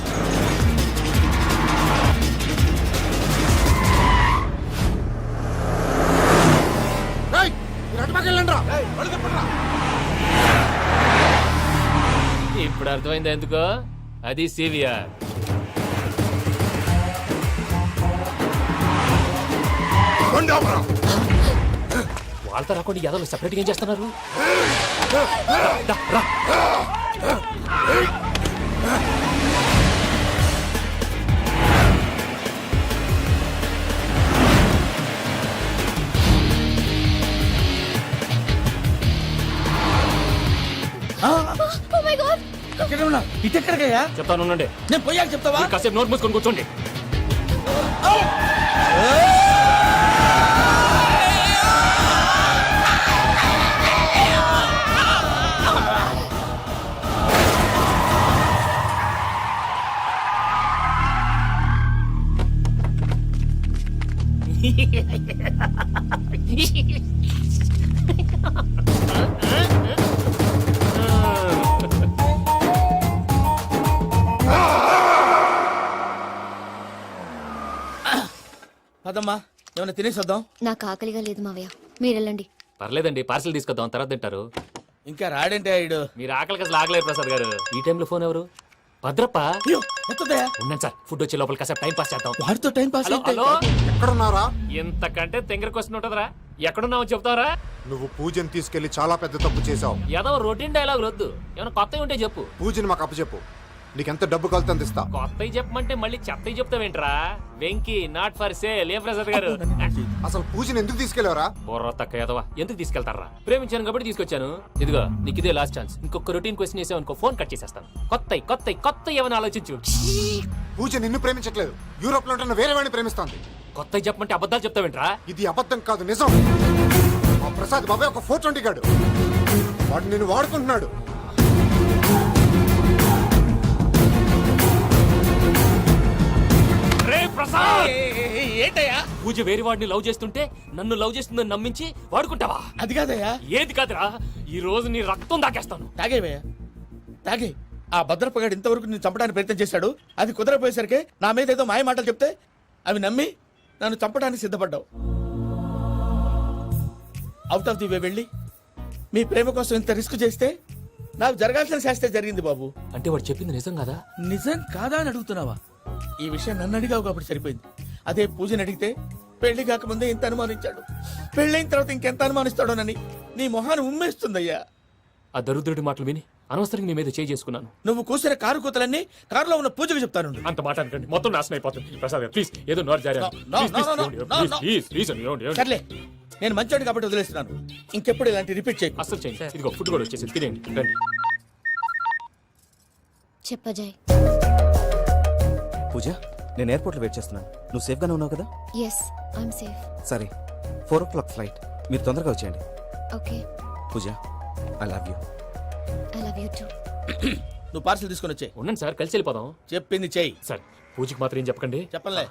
ఇప్పుడు అర్థమైంది ఎందుకో. అది సివిఆర్. వాళ్ళతో రాకుండా యాదవ్ సెపరేట్గా ఏం చేస్తున్నారు? రా, రా. ఇటెక్కడికయ్యా? చెప్తాను ఉండండి. నేను పోయాక చెప్తావా? మీరు కాసేపు నోట్ మూసుకొని కూర్చోండి. పదమ్మా, ఏమైనా తినేసి వద్దాం. నాకు ఆకలిగా లేదు మావయ్య, మీరు వెళ్ళండి. పర్లేదండి, పార్సిల్ తీసుకొద్దాం, తర్వాత తింటారు. ఇంకా రాడంటే ఆయుడు. మీరు ఆకలికి అసలు ఆగలేదు ప్రసాద్ గారు. ఈ టైంలో ఫోన్ ఎవరు? భద్రప్ప. ఉన్నాను సార్, ఫుడ్ వచ్చే లోపల కాసేపు టైం పాస్ చేద్దాం. వాడితో టైం పాస్. హలో, ఎక్కడున్నారా? ఇంతకంటే తెంగర క్వశ్చన్ ఉంటుందిరా. ఎక్కడున్నావు చెప్తావరా? నువ్వు పూజని తీసుకెళ్లి చాలా పెద్ద తప్పు చేశావు. ఏదో రొటీన్ డైలాగ్ వద్దు, ఏమైనా కొత్తవి ఉంటే చెప్పు. పూజని మాకు అప్పచెప్పు. నీకెంత డబ్బు కలితే అంత ఇస్తా. కొత్తవి చెప్పమంటే మళ్ళీ చెత్తవి చెప్తావేంట్రా? Venky not for sale. ఏ ప్రసాద్ గారు, అసలు పూజని ఎందుకు తీసుకెళ్లేవరా? బుర్ర తక్క ఏదవా, ఎందుకు తీసుకెళ్తారా? ప్రేమించాను కాబట్టి తీసుకొచ్చాను. ఇదిగో నీకు ఇదే లాస్ట్ ఛాన్స్. ఇంకొక రొటీన్ క్వశ్చన్ వేసావు అనుకో, ఫోన్ కట్ చేసేస్తాను. కొత్త ఏమైనా ఆలోచించు. పూజ నిన్ను ప్రేమించట్లేదు, యూరోప్ లో ఉంటున్న వేరే వాడిని ప్రేమిస్తాంది. కొత్తవి చెప్పమంటే అబద్ధాలు చెప్తావేంట్రా? ఇది అబద్ధం కాదు, నిజం. మా ప్రసాద్ బాబాయ్ ఒక 420 గాడు. వాడు నిన్ను వాడుకుంటున్నాడు. ఏంటయ్యా? పూజ వేరే వాడిని లవ్ చేస్తుంటే నన్ను లవ్ చేస్తుందని నమ్మించి వాడుకుంటావా? అది కాదయ్యా. ఏది కాదురా, ఈ రోజు నీ రక్తం దాకేస్తాను. తాగేవయ్యా, తాగే. ఆ భద్రప్పగాడు ఇంతవరకు నేను చంపడానికి ప్రయత్నం చేశాడు. అది కుదరపోయేసరికి నా మీద ఏదో మాయ మాటలు చెప్తే అవి నమ్మి నన్ను చంపడానికి సిద్ధపడ్డావు. అవుట్ ఆఫ్ ది వే వెళ్ళి మీ ప్రేమ కోసం ఇంత రిస్క్ చేస్తే నాకు జరగాల్సిన శాస్త్రే జరిగింది బాబు. అంటే వాడు చెప్పింది నిజం కదా? నిజం కాదా అని అడుగుతున్నావా? ఈ విషయం నన్ను అడిగావు కాబట్టి సరిపోయింది. అదే పూజని అడిగితే పెళ్లి కాకముందే ఇంత అనుమానించాడు, పెళ్ళైన తర్వాత ఇంకెంత అనుమానిస్తాడోనని నీ మొహాన్ని ఉమ్మేస్తుందయ్యా. ఆ దరిద్రుడి మాటలు విని అనవసరంగా నీ మీద చేయి చేసుకున్నాను. నువ్వు కూసిన కారు కూతలన్నీ కారులో ఉన్న పూజకు చెప్తాను. అంత మాట అనకండి, మొత్తం నాశనం అయిపోతుంది. ప్రసాద్ గారు ప్లీజ్, ఏదో నోరు జారీ. సర్లే, నేను మంచోడు కాబట్టి వదిలేస్తున్నాను. ఇంకెప్పుడు ఇలాంటి రిపీట్ చేయకు. అసలు చేయండి. ఇదిగో ఫుడ్ కూడా వచ్చేసి తినేయండి, రండి. చెప్పజాయ్. పూజ, నేను ఎయిర్పోర్ట్లో వెయిట్ చేస్తున్నాను. నువ్వు సేఫ్గానే ఉన్నావు కదా? Yes, I'm safe. సరే, 4 o'clock ఫ్లైట్. మీరు తొందరగా వచ్చేయండి. Okay. Pooja, I love you. I love you too. నువ్వు పార్సల్ తీసుకొని వచ్చే. ఉండండి సార్, కలిసి వెళ్ళిపోదాం. చెప్పింది చెయ్యి. సరే, పూజకి మాత్రం ఏం చెప్పకండి. చెప్పలే.